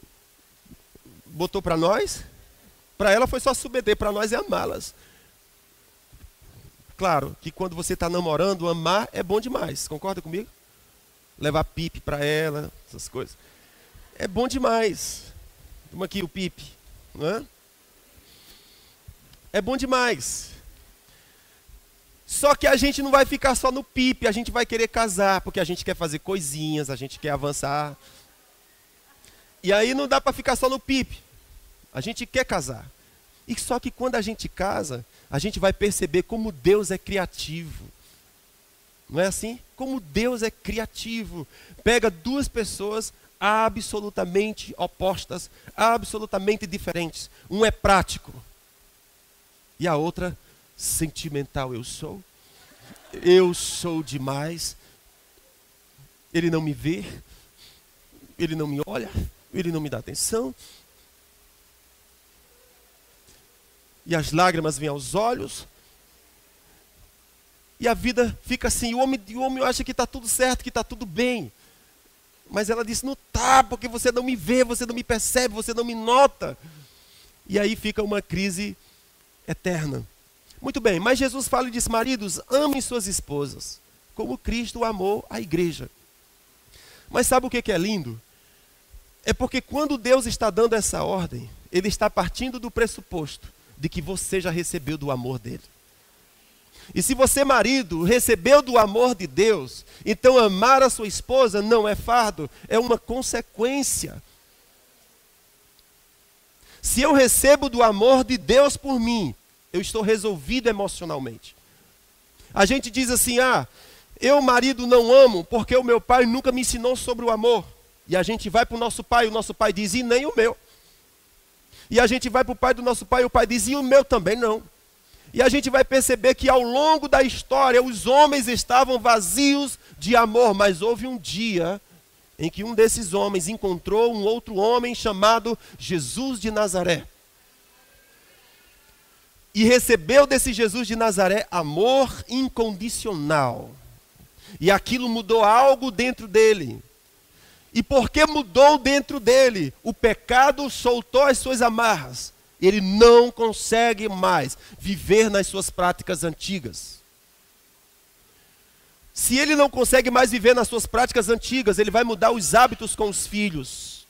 botou para nós? Para ela foi só submeter, para nós é amá-las. Claro que quando você está namorando, amar é bom demais. Concorda comigo? Levar pipe para ela, essas coisas. É bom demais. Toma aqui o pipe. Não é? É bom demais. Só que a gente não vai ficar só no pipe, a gente vai querer casar, porque a gente quer fazer coisinhas, a gente quer avançar. E aí não dá para ficar só no pipe. A gente quer casar. E só que quando a gente casa, a gente vai perceber como Deus é criativo. Não é assim? Como Deus é criativo. Pega duas pessoas absolutamente opostas, absolutamente diferentes. Um é prático e a outra sentimental. Eu sou demais. Ele não me vê, ele não me olha, ele não me dá atenção. E as lágrimas vêm aos olhos. E a vida fica assim. O homem acha que está tudo certo, que está tudo bem. Mas ela diz: não está, porque você não me vê, você não me percebe, você não me nota. E aí fica uma crise eterna. Muito bem, mas Jesus fala e diz: maridos, amem suas esposas, como Cristo amou a igreja. Mas sabe o que é lindo? É porque quando Deus está dando essa ordem, Ele está partindo do pressuposto de que você já recebeu do amor dele. E se você, marido, recebeu do amor de Deus, então amar a sua esposa não é fardo, é uma consequência. Se eu recebo do amor de Deus por mim, eu estou resolvido emocionalmente. A gente diz assim: eu, marido, não amo porque o meu pai nunca me ensinou sobre o amor. E a gente vai para o nosso pai diz: e nem o meu. E a gente vai para o pai do nosso pai, e o pai diz: e o meu também não. E a gente vai perceber que ao longo da história, os homens estavam vazios de amor, mas houve um dia em que um desses homens encontrou um outro homem chamado Jesus de Nazaré. E recebeu desse Jesus de Nazaré amor incondicional. E aquilo mudou algo dentro dele. E porque mudou dentro dele, o pecado soltou as suas amarras. Ele não consegue mais viver nas suas práticas antigas. Se ele não consegue mais viver nas suas práticas antigas, ele vai mudar os hábitos com os filhos.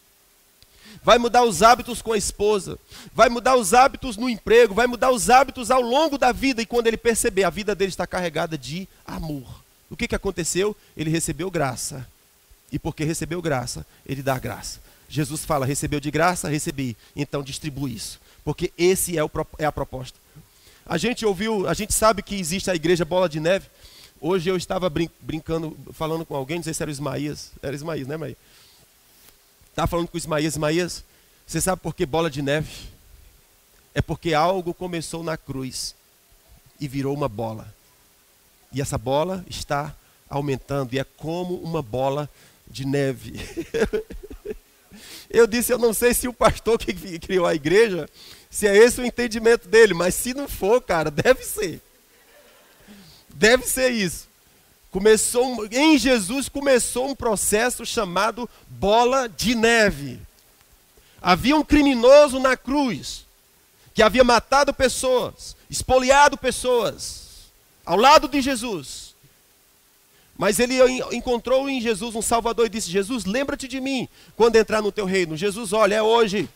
vai mudar os hábitos com a esposa, vai mudar os hábitos no emprego, vai mudar os hábitos ao longo da vida. E quando ele perceber, a vida dele está carregada de amor. O que aconteceu? Ele recebeu graça. E porque recebeu graça, ele dá graça. Jesus fala, recebeu de graça, recebi. Então distribui isso. Porque esse é a proposta. A gente sabe que existe a igreja Bola de Neve. Hoje eu estava brincando, falando com alguém, não sei se era o Ismaías. Era Ismaías, né, Maia? Estava falando com o Ismaías, você sabe por que bola de neve? É porque algo começou na cruz e virou uma bola. E essa bola está aumentando e é como uma bola de neve. Eu disse, eu não sei se o pastor que criou a igreja, se é esse o entendimento dele, mas se não for, cara, deve ser. Deve ser isso. Em Jesus começou um processo chamado bola de neve. Havia um criminoso na cruz, que havia matado pessoas, espoliado pessoas, ao lado de Jesus. Mas ele encontrou em Jesus um Salvador e disse, Jesus, lembra-te de mim quando entrar no teu reino. Jesus, olha, é hoje.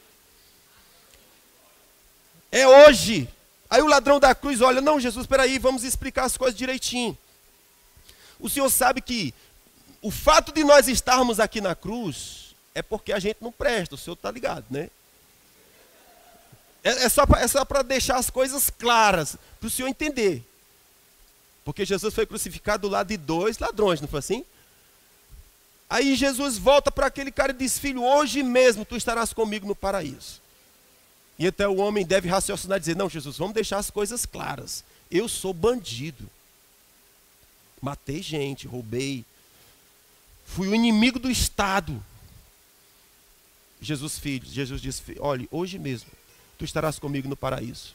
É hoje. Aí o ladrão da cruz olha, não, Jesus, espera aí, vamos explicar as coisas direitinho. O Senhor sabe que o fato de nós estarmos aqui na cruz é porque a gente não presta, o Senhor está ligado, né? É só para deixar as coisas claras, para o Senhor entender. Porque Jesus foi crucificado do lado de 2 ladrões, não foi assim? Aí Jesus volta para aquele cara e diz, filho, hoje mesmo tu estarás comigo no paraíso. E então o homem deve raciocinar e dizer, não, Jesus, vamos deixar as coisas claras. Eu sou bandido. Matei gente, roubei. Fui o inimigo do Estado. Jesus disse, olha, hoje mesmo tu estarás comigo no paraíso.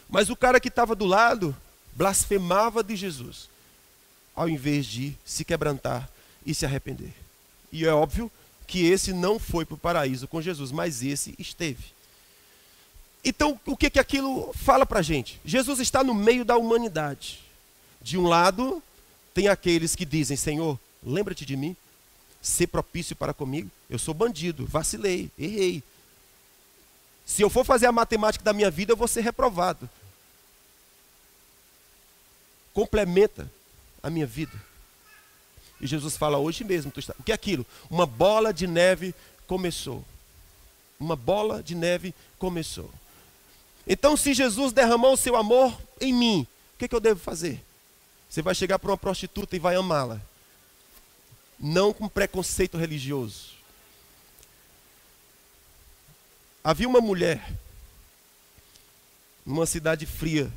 Mas o cara que estava do lado blasfemava de Jesus, ao invés de se quebrantar e se arrepender. E é óbvio que esse não foi para o paraíso com Jesus, mas esse esteve. Então, o que aquilo fala para a gente? Jesus está no meio da humanidade. De um lado, tem aqueles que dizem, Senhor, lembra-te de mim, ser propício para comigo. Eu sou bandido, vacilei, errei. Se eu for fazer a matemática da minha vida, eu vou ser reprovado. Complementa a minha vida. E Jesus fala, hoje mesmo, o que é aquilo? Uma bola de neve começou. Uma bola de neve começou. Então, se Jesus derramou o seu amor em mim, o que eu devo fazer? Você vai chegar para uma prostituta e vai amá-la. Não com preconceito religioso. Havia uma mulher numa cidade fria,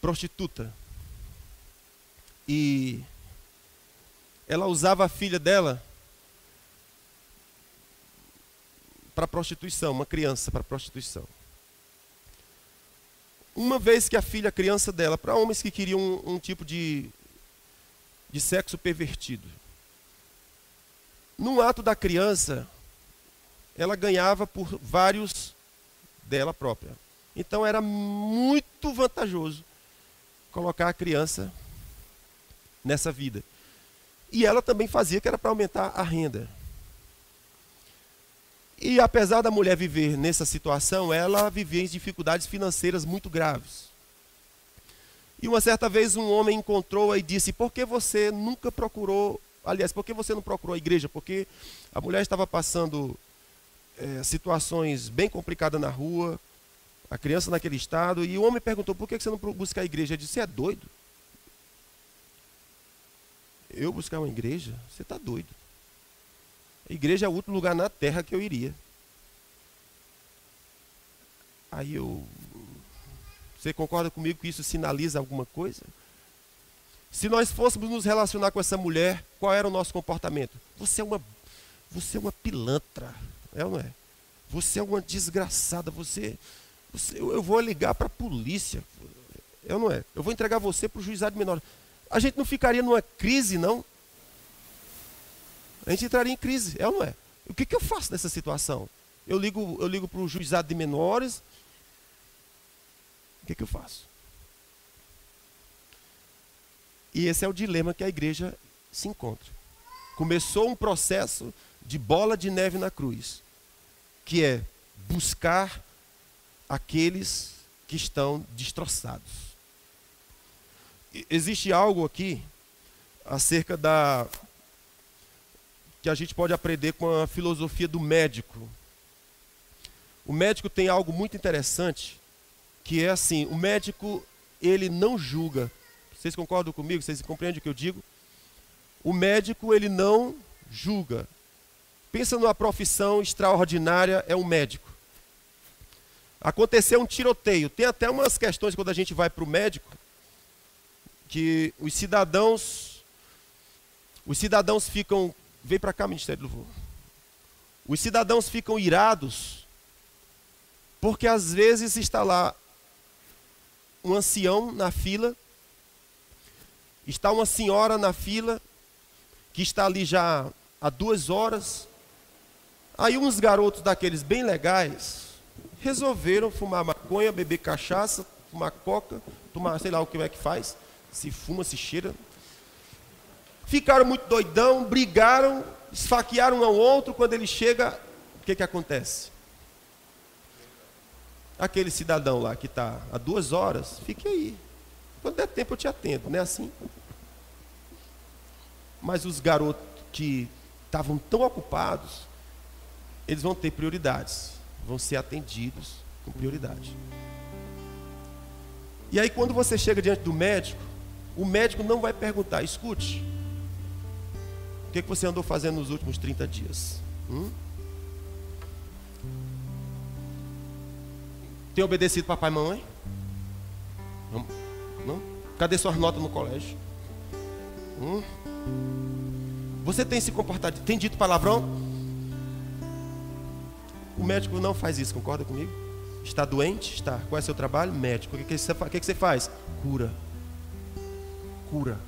prostituta, e ela usava a filha dela para prostituição, uma criança para prostituição. Uma vez que a criança dela, para homens que queriam um tipo de sexo pervertido, no ato da criança, ela ganhava por vários dela própria. Então era muito vantajoso colocar a criança nessa vida. E ela também fazia que era para aumentar a renda. E apesar da mulher viver nessa situação, ela vivia em dificuldades financeiras muito graves. E uma certa vez um homem encontrou-a e disse, por que você nunca procurou, aliás, por que você não procurou a igreja? Porque a mulher estava passando situações bem complicadas na rua, a criança naquele estado, e o homem perguntou, por que você não busca a igreja? Ele disse, você é doido? Eu buscar uma igreja? Você está doido. A igreja é o último lugar na terra que eu iria. Você concorda comigo que isso sinaliza alguma coisa? Se nós fôssemos nos relacionar com essa mulher, qual era o nosso comportamento? Você é uma pilantra, é ou não é? Você é uma desgraçada, eu vou ligar para a polícia, é ou não é? Eu vou entregar você para o juizado menor. A gente não ficaria numa crise, não? A gente entraria em crise, é ou não é? O que eu faço nessa situação? Eu ligo para o juizado de menores. O que eu faço? E esse é o dilema que a igreja se encontra. começou um processo de bola de neve na cruz, que é buscar aqueles que estão destroçados. Existe algo aqui acerca que a gente pode aprender com a filosofia do médico. O médico tem algo muito interessante, que é assim, o médico, ele não julga. Vocês concordam comigo? Vocês compreendem o que eu digo? O médico, ele não julga. Pensa numa profissão extraordinária, é um médico. Aconteceu um tiroteio. Tem até umas questões quando a gente vai para o médico, que os cidadãos ficam... Vem para cá, Ministério do Louvor. Os cidadãos ficam irados, porque às vezes está lá um ancião na fila, está uma senhora na fila, que está ali já há 2 horas. Aí uns garotos daqueles bem legais resolveram fumar maconha, beber cachaça, fumar coca, tomar sei lá o que é que faz, se fuma, se cheira. Ficaram muito doidão, brigaram, esfaquearam um ao outro. Quando ele chega, o que acontece? Aquele cidadão lá que está há 2 horas, fique aí. Quando der tempo eu te atendo, não é assim? Mas os garotos que estavam tão ocupados, eles vão ter prioridades, vão ser atendidos com prioridade. E aí quando você chega diante do médico, o médico não vai perguntar, escute, o que você andou fazendo nos últimos 30 dias? Tem obedecido papai e mamãe? Não? Cadê suas notas no colégio? Você tem se comportado, tem dito palavrão? O médico não faz isso, concorda comigo? Está doente? Está. Qual é o seu trabalho? Médico. O que você faz? Cura. Cura.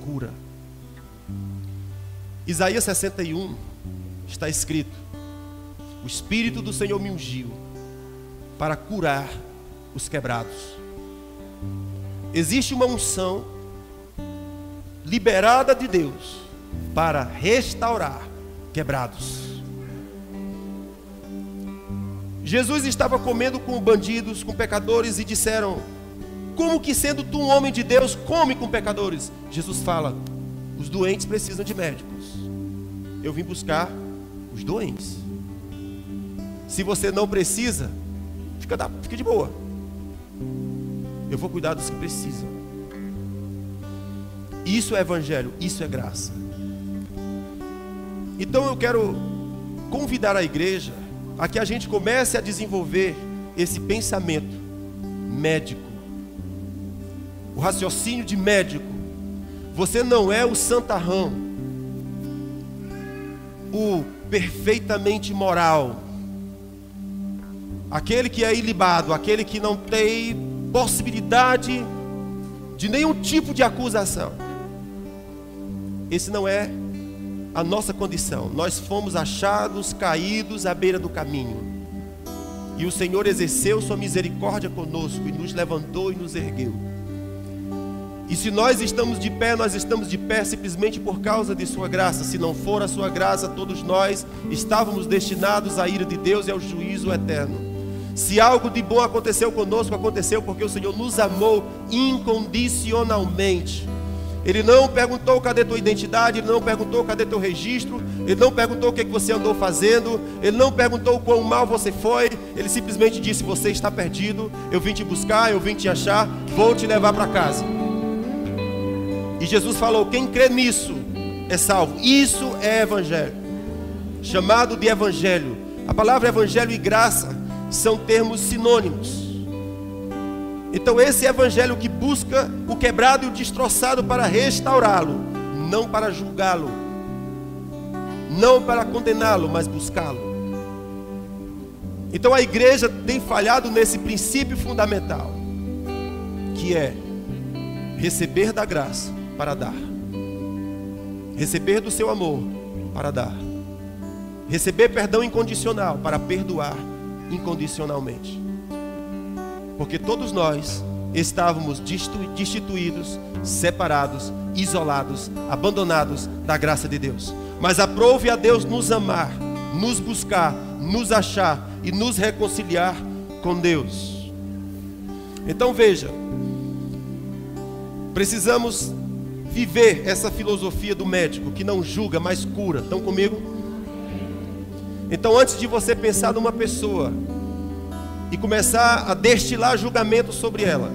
Cura. Isaías 61 está escrito: o Espírito do Senhor me ungiu para curar os quebrados. Existe uma unção liberada de Deus para restaurar quebrados. Jesus estava comendo com bandidos, com pecadores, e disseram: como que sendo tu um homem de Deus, come com pecadores? Jesus fala: os doentes precisam de médicos. Eu vim buscar os doentes. Se você não precisa, fica de boa. Eu vou cuidar dos que precisam. Isso é evangelho, isso é graça. Então eu quero convidar a igreja a que a gente comece a desenvolver esse pensamento médico, o raciocínio de médico. Você não é o santarrão, o perfeitamente moral, aquele que é ilibado, aquele que não tem possibilidade de nenhum tipo de acusação. Esse não é a nossa condição. Nós fomos achados caídos à beira do caminho, e o Senhor exerceu sua misericórdia conosco e nos levantou e nos ergueu. E se nós estamos de pé, nós estamos de pé simplesmente por causa de sua graça. Se não for a sua graça, todos nós estávamos destinados à ira de Deus e ao juízo eterno. Se algo de bom aconteceu conosco, aconteceu porque o Senhor nos amou incondicionalmente. Ele não perguntou cadê tua identidade, Ele não perguntou cadê teu registro, Ele não perguntou o que você andou fazendo, Ele não perguntou quão mal você foi. Ele simplesmente disse: você está perdido, eu vim te buscar, eu vim te achar, vou te levar para casa. E Jesus falou: quem crê nisso é salvo. Isso é evangelho, chamado de evangelho. A palavra evangelho e graça são termos sinônimos. Então esse evangelho que busca o quebrado e o destroçado para restaurá-lo, não para julgá-lo, não para condená-lo, mas buscá-lo. Então a igreja tem falhado nesse princípio fundamental, que é receber da graça para dar, receber do seu amor para dar, receber perdão incondicional para perdoar incondicionalmente. Porque todos nós estávamos destituídos, separados, isolados, abandonados da graça de Deus. Mas aprove a Deus nos amar, nos buscar, nos achar e nos reconciliar com Deus. Então veja, precisamos viver essa filosofia do médico que não julga, mas cura. Estão comigo? Então, antes de você pensar numa pessoa e começar a destilar julgamento sobre ela,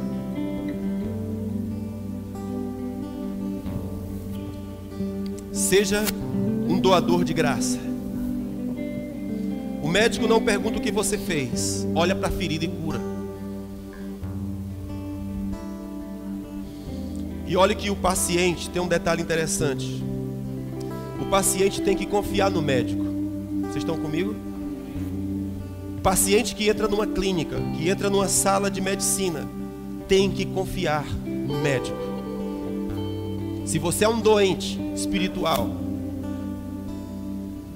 seja um doador de graça. O médico não pergunta o que você fez, olha para a ferida e cura. E olha que o paciente tem um detalhe interessante. O paciente tem que confiar no médico. Vocês estão comigo? O paciente que entra numa clínica, que entra numa sala de medicina, tem que confiar no médico. Se você é um doente espiritual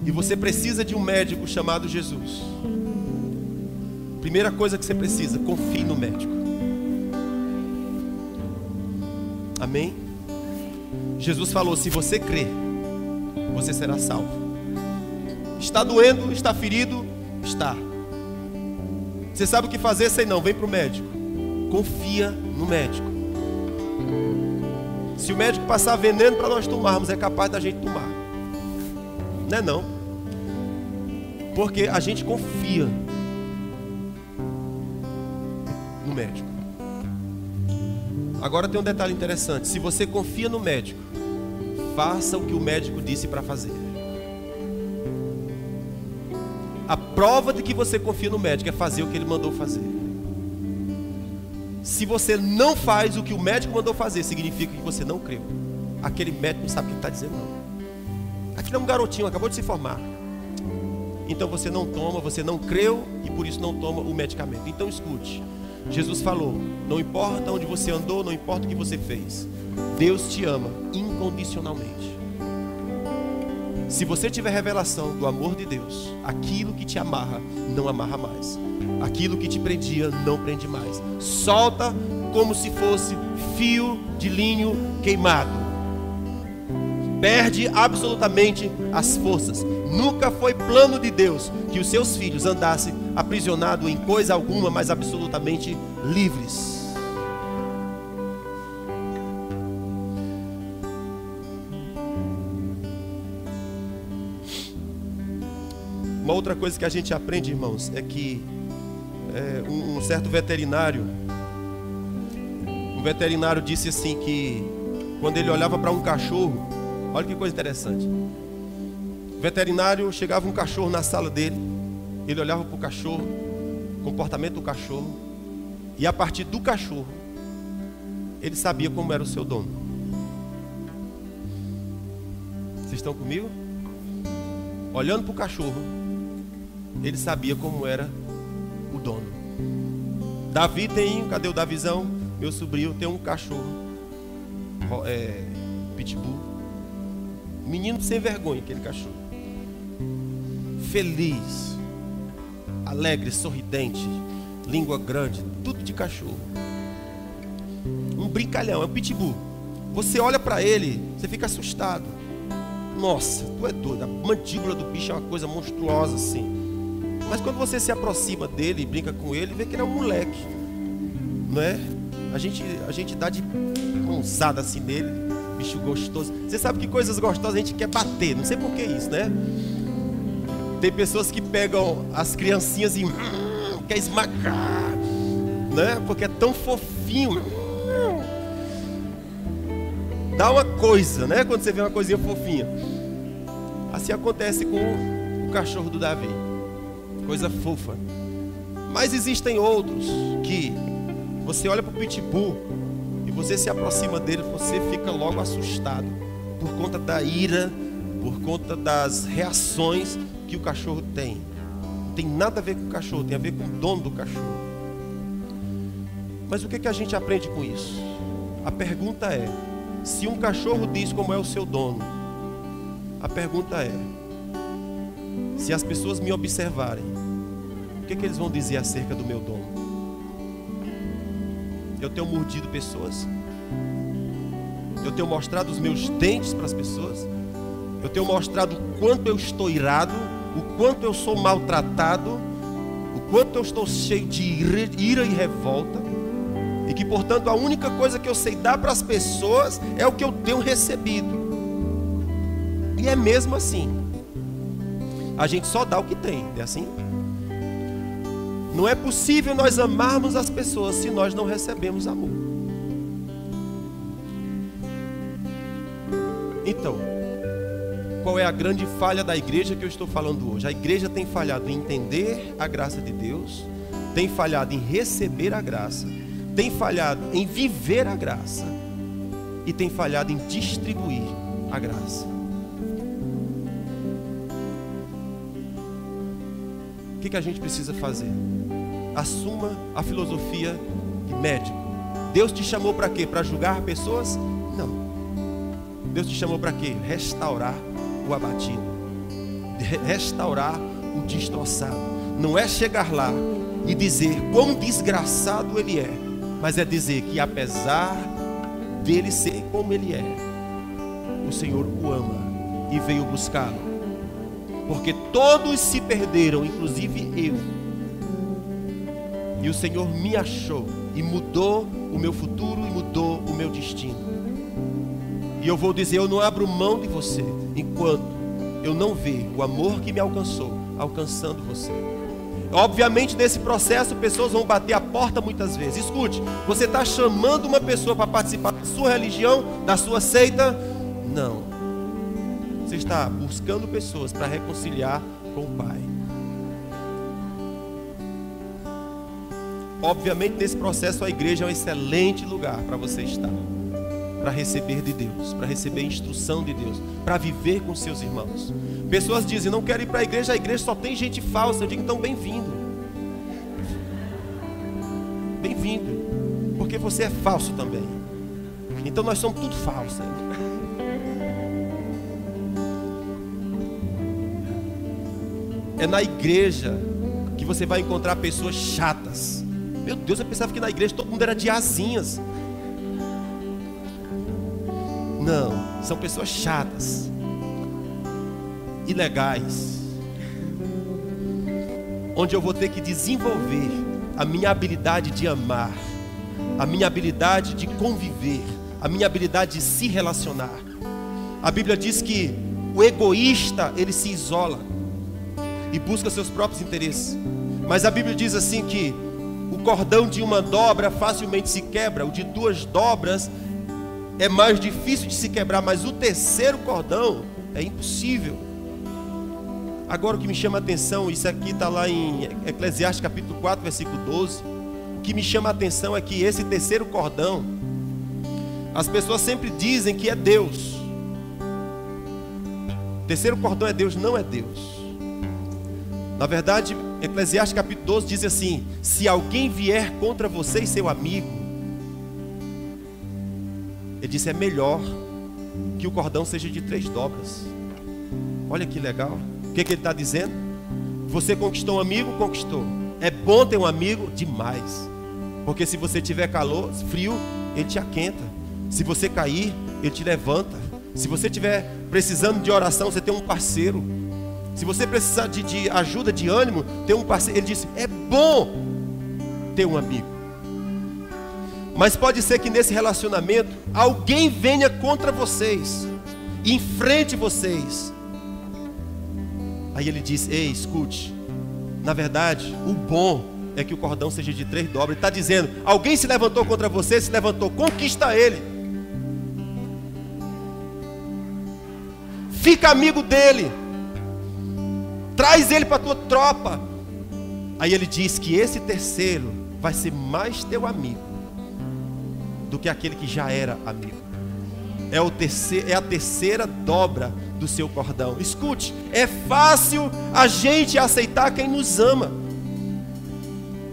e você precisa de um médico chamado Jesus, primeira coisa que você precisa, confie no médico. Amém? Jesus falou, se você crer, você será salvo. Está doendo, está ferido, está. Você sabe o que fazer? Sei não, vem para o médico. Confia no médico. Se o médico passar veneno para nós tomarmos, é capaz da gente tomar. Não é não? Porque a gente confia no médico. Agora tem um detalhe interessante. Se você confia no médico, faça o que o médico disse para fazer. A prova de que você confia no médico é fazer o que ele mandou fazer. Se você não faz o que o médico mandou fazer, significa que você não creu. Aquele médico não sabe o que está dizendo, não. Aquele é um garotinho, acabou de se formar. Então você não toma, você não creu e por isso não toma o medicamento. Então escute, Jesus falou, não importa onde você andou, não importa o que você fez, Deus te ama incondicionalmente. Se você tiver revelação do amor de Deus, aquilo que te amarra, não amarra mais. Aquilo que te prendia, não prende mais. Solta como se fosse fio de linho queimado. Perde absolutamente as forças. Nunca foi plano de Deus que os seus filhos andassem aprisionados em coisa alguma, mas absolutamente livres. Uma outra coisa que a gente aprende, irmãos, é que um certo veterinário, disse assim que quando ele olhava para um cachorro, olha que coisa interessante. O veterinário, chegava um cachorro na sala dele, ele olhava para o cachorro, comportamento do cachorro, e a partir do cachorro, ele sabia como era o seu dono. Vocês estão comigo? Olhando para o cachorro, ele sabia como era o dono. Davi tem, cadê o Davizão? Meu sobrinho tem um cachorro, pitbull. Menino sem vergonha, aquele cachorro. Feliz, alegre, sorridente, língua grande, tudo de cachorro. Um brincalhão, é um pitbull. Você olha para ele, você fica assustado. Nossa, tu é doido, a mandíbula do bicho é uma coisa monstruosa assim. Mas quando você se aproxima dele e brinca com ele, vê que ele é um moleque, não é? A gente dá de mãozada assim nele, bicho gostoso. Você sabe que coisas gostosas a gente quer bater, não sei por que isso, né? Tem pessoas que pegam as criancinhas e quer esmagar, né? Porque é tão fofinho. Dá uma coisa, né? Quando você vê uma coisinha fofinha. Assim acontece com o cachorro do Davi. Coisa fofa. Mas existem outros que você olha para o pitbull e você se aproxima dele, você fica logo assustado por conta da ira, por conta das reações que o cachorro tem. Não tem nada a ver com o cachorro, tem a ver com o dono do cachorro. Mas o que a gente aprende com isso? A pergunta é, se um cachorro diz como é o seu dono, a pergunta é, se as pessoas me observarem, o que eles vão dizer acerca do meu dono? Eu tenho mordido pessoas? Eu tenho mostrado os meus dentes para as pessoas. Eu tenho mostrado o quanto eu estou irado, o quanto eu sou maltratado, o quanto eu estou cheio de ira e revolta. E que, portanto, a única coisa que eu sei dar para as pessoas é o que eu tenho recebido. E é mesmo assim. A gente só dá o que tem, é assim? Não é possível nós amarmos as pessoas se nós não recebemos amor. Então, qual é a grande falha da igreja que eu estou falando hoje? A igreja tem falhado em entender a graça de Deus, tem falhado em receber a graça, tem falhado em viver a graça e tem falhado em distribuir a graça. O que a gente precisa fazer? Assuma a filosofia de médico. Deus te chamou para quê? Para julgar pessoas? Não. Deus te chamou para quê? Restaurar o abatido, restaurar o destroçado. Não é chegar lá e dizer quão desgraçado ele é, mas é dizer que apesar dele ser como ele é, o Senhor o ama e veio buscá-lo. Porque todos se perderam, inclusive eu. E o Senhor me achou e mudou o meu futuro e mudou o meu destino. E eu vou dizer, eu não abro mão de você enquanto eu não ver o amor que me alcançou, alcançando você. Obviamente nesse processo pessoas vão bater a porta muitas vezes. Escute, você está chamando uma pessoa para participar da sua religião, da sua seita? Não. Você está buscando pessoas para reconciliar com o Pai. Obviamente nesse processo a igreja é um excelente lugar para você estar, para receber de Deus, para receber instrução de Deus, para viver com seus irmãos. Pessoas dizem, não quero ir para a igreja só tem gente falsa. Eu digo, então bem-vindo. Bem-vindo, porque você é falso também. Então nós somos tudo falsos. É na igreja que você vai encontrar pessoas chatas. Meu Deus, eu pensava que na igreja todo mundo era de asinhas. Não, são pessoas chatas, ilegais, onde eu vou ter que desenvolver a minha habilidade de amar, a minha habilidade de conviver, a minha habilidade de se relacionar. A Bíblia diz que o egoísta, ele se isola e busca seus próprios interesses. Mas a Bíblia diz assim que o cordão de uma dobra facilmente se quebra, o de duas dobras é mais difícil de se quebrar, mas o terceiro cordão é impossível. Agora o que me chama a atenção, isso aqui está lá em Eclesiastes capítulo 4, versículo 12. O que me chama a atenção é que esse terceiro cordão, as pessoas sempre dizem que é Deus. O terceiro cordão é Deus, não é Deus. Na verdade, Eclesiastes capítulo 12 diz assim: se alguém vier contra você e seu amigo, ele disse, é melhor que o cordão seja de 3 dobras. Olha que legal. O que ele está dizendo? Você conquistou um amigo? Conquistou. É bom ter um amigo? Demais. Porque se você tiver calor, frio, ele te aquenta. Se você cair, ele te levanta. Se você estiver precisando de oração, você tem um parceiro. Se você precisar de ajuda, de ânimo, tem um parceiro. Ele disse, é bom ter um amigo. Mas pode ser que nesse relacionamento alguém venha contra vocês, enfrente vocês. Aí ele diz, ei, escute, na verdade, o bom é que o cordão seja de 3 dobras. Ele está dizendo, alguém se levantou contra você, se levantou, conquista ele. Fica amigo dele. Traz ele para a tua tropa. Aí ele diz que esse terceiro vai ser mais teu amigo do que aquele que já era amigo. É a terceira dobra do seu cordão. Escute, é fácil a gente aceitar quem nos ama,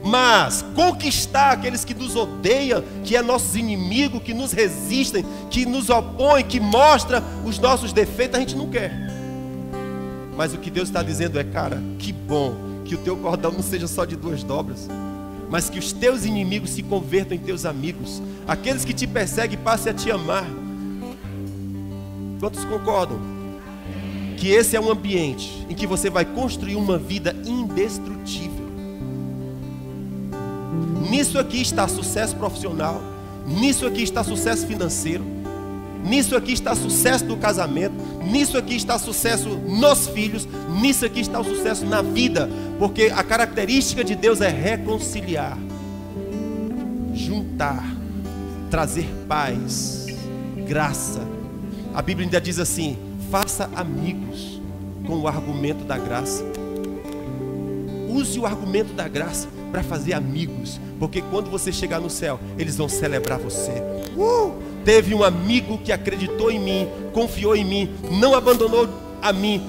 mas conquistar aqueles que nos odeiam, que é nossos inimigos, que nos resistem, que nos opõem, que mostra os nossos defeitos, a gente não quer. Mas o que Deus está dizendo é, cara, que bom que o teu cordão não seja só de 2 dobras, mas que os teus inimigos se convertam em teus amigos. Aqueles que te perseguem passem a te amar. Quantos concordam? Que esse é um ambiente em que você vai construir uma vida indestrutível. Nisso aqui está sucesso profissional, nisso aqui está sucesso financeiro, nisso aqui está sucesso do casamento, nisso aqui está sucesso nos filhos, nisso aqui está o sucesso na vida, porque a característica de Deus é reconciliar, juntar, trazer paz, graça. A Bíblia ainda diz assim: faça amigos com o argumento da graça. Use o argumento da graça para fazer amigos, porque quando você chegar no céu, eles vão celebrar você. Teve um amigo que acreditou em mim, confiou em mim, não abandonou a mim,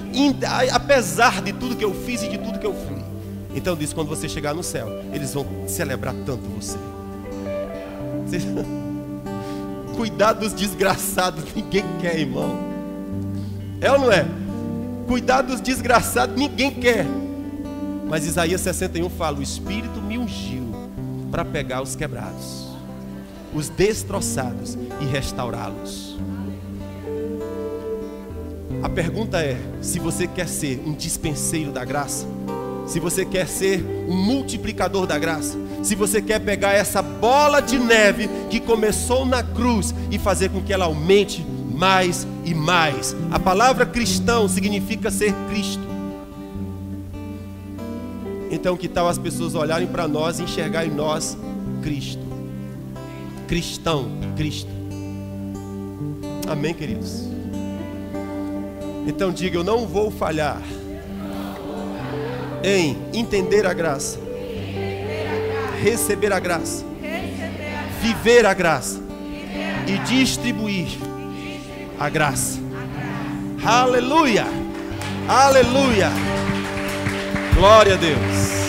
apesar de tudo que eu fiz e de tudo que eu fui. Então diz, quando você chegar no céu, eles vão celebrar tanto você. Cuidar dos desgraçados, ninguém quer, irmão. É ou não é? Cuidar dos desgraçados, ninguém quer. Mas Isaías 61 fala: o Espírito me ungiu para pegar os quebrados, os destroçados e restaurá-los. A pergunta é: se você quer ser um dispenseiro da graça, se você quer ser um multiplicador da graça, se você quer pegar essa bola de neve que começou na cruz e fazer com que ela aumente mais e mais. A palavra cristão significa ser Cristo. Então que tal as pessoas olharem para nós e enxergar em nós Cristo? Cristão, Cristo. Amém, queridos? Então diga: eu não vou falhar em entender a graça, receber a graça, viver a graça e distribuir a graça. Aleluia, aleluia, glória a Deus.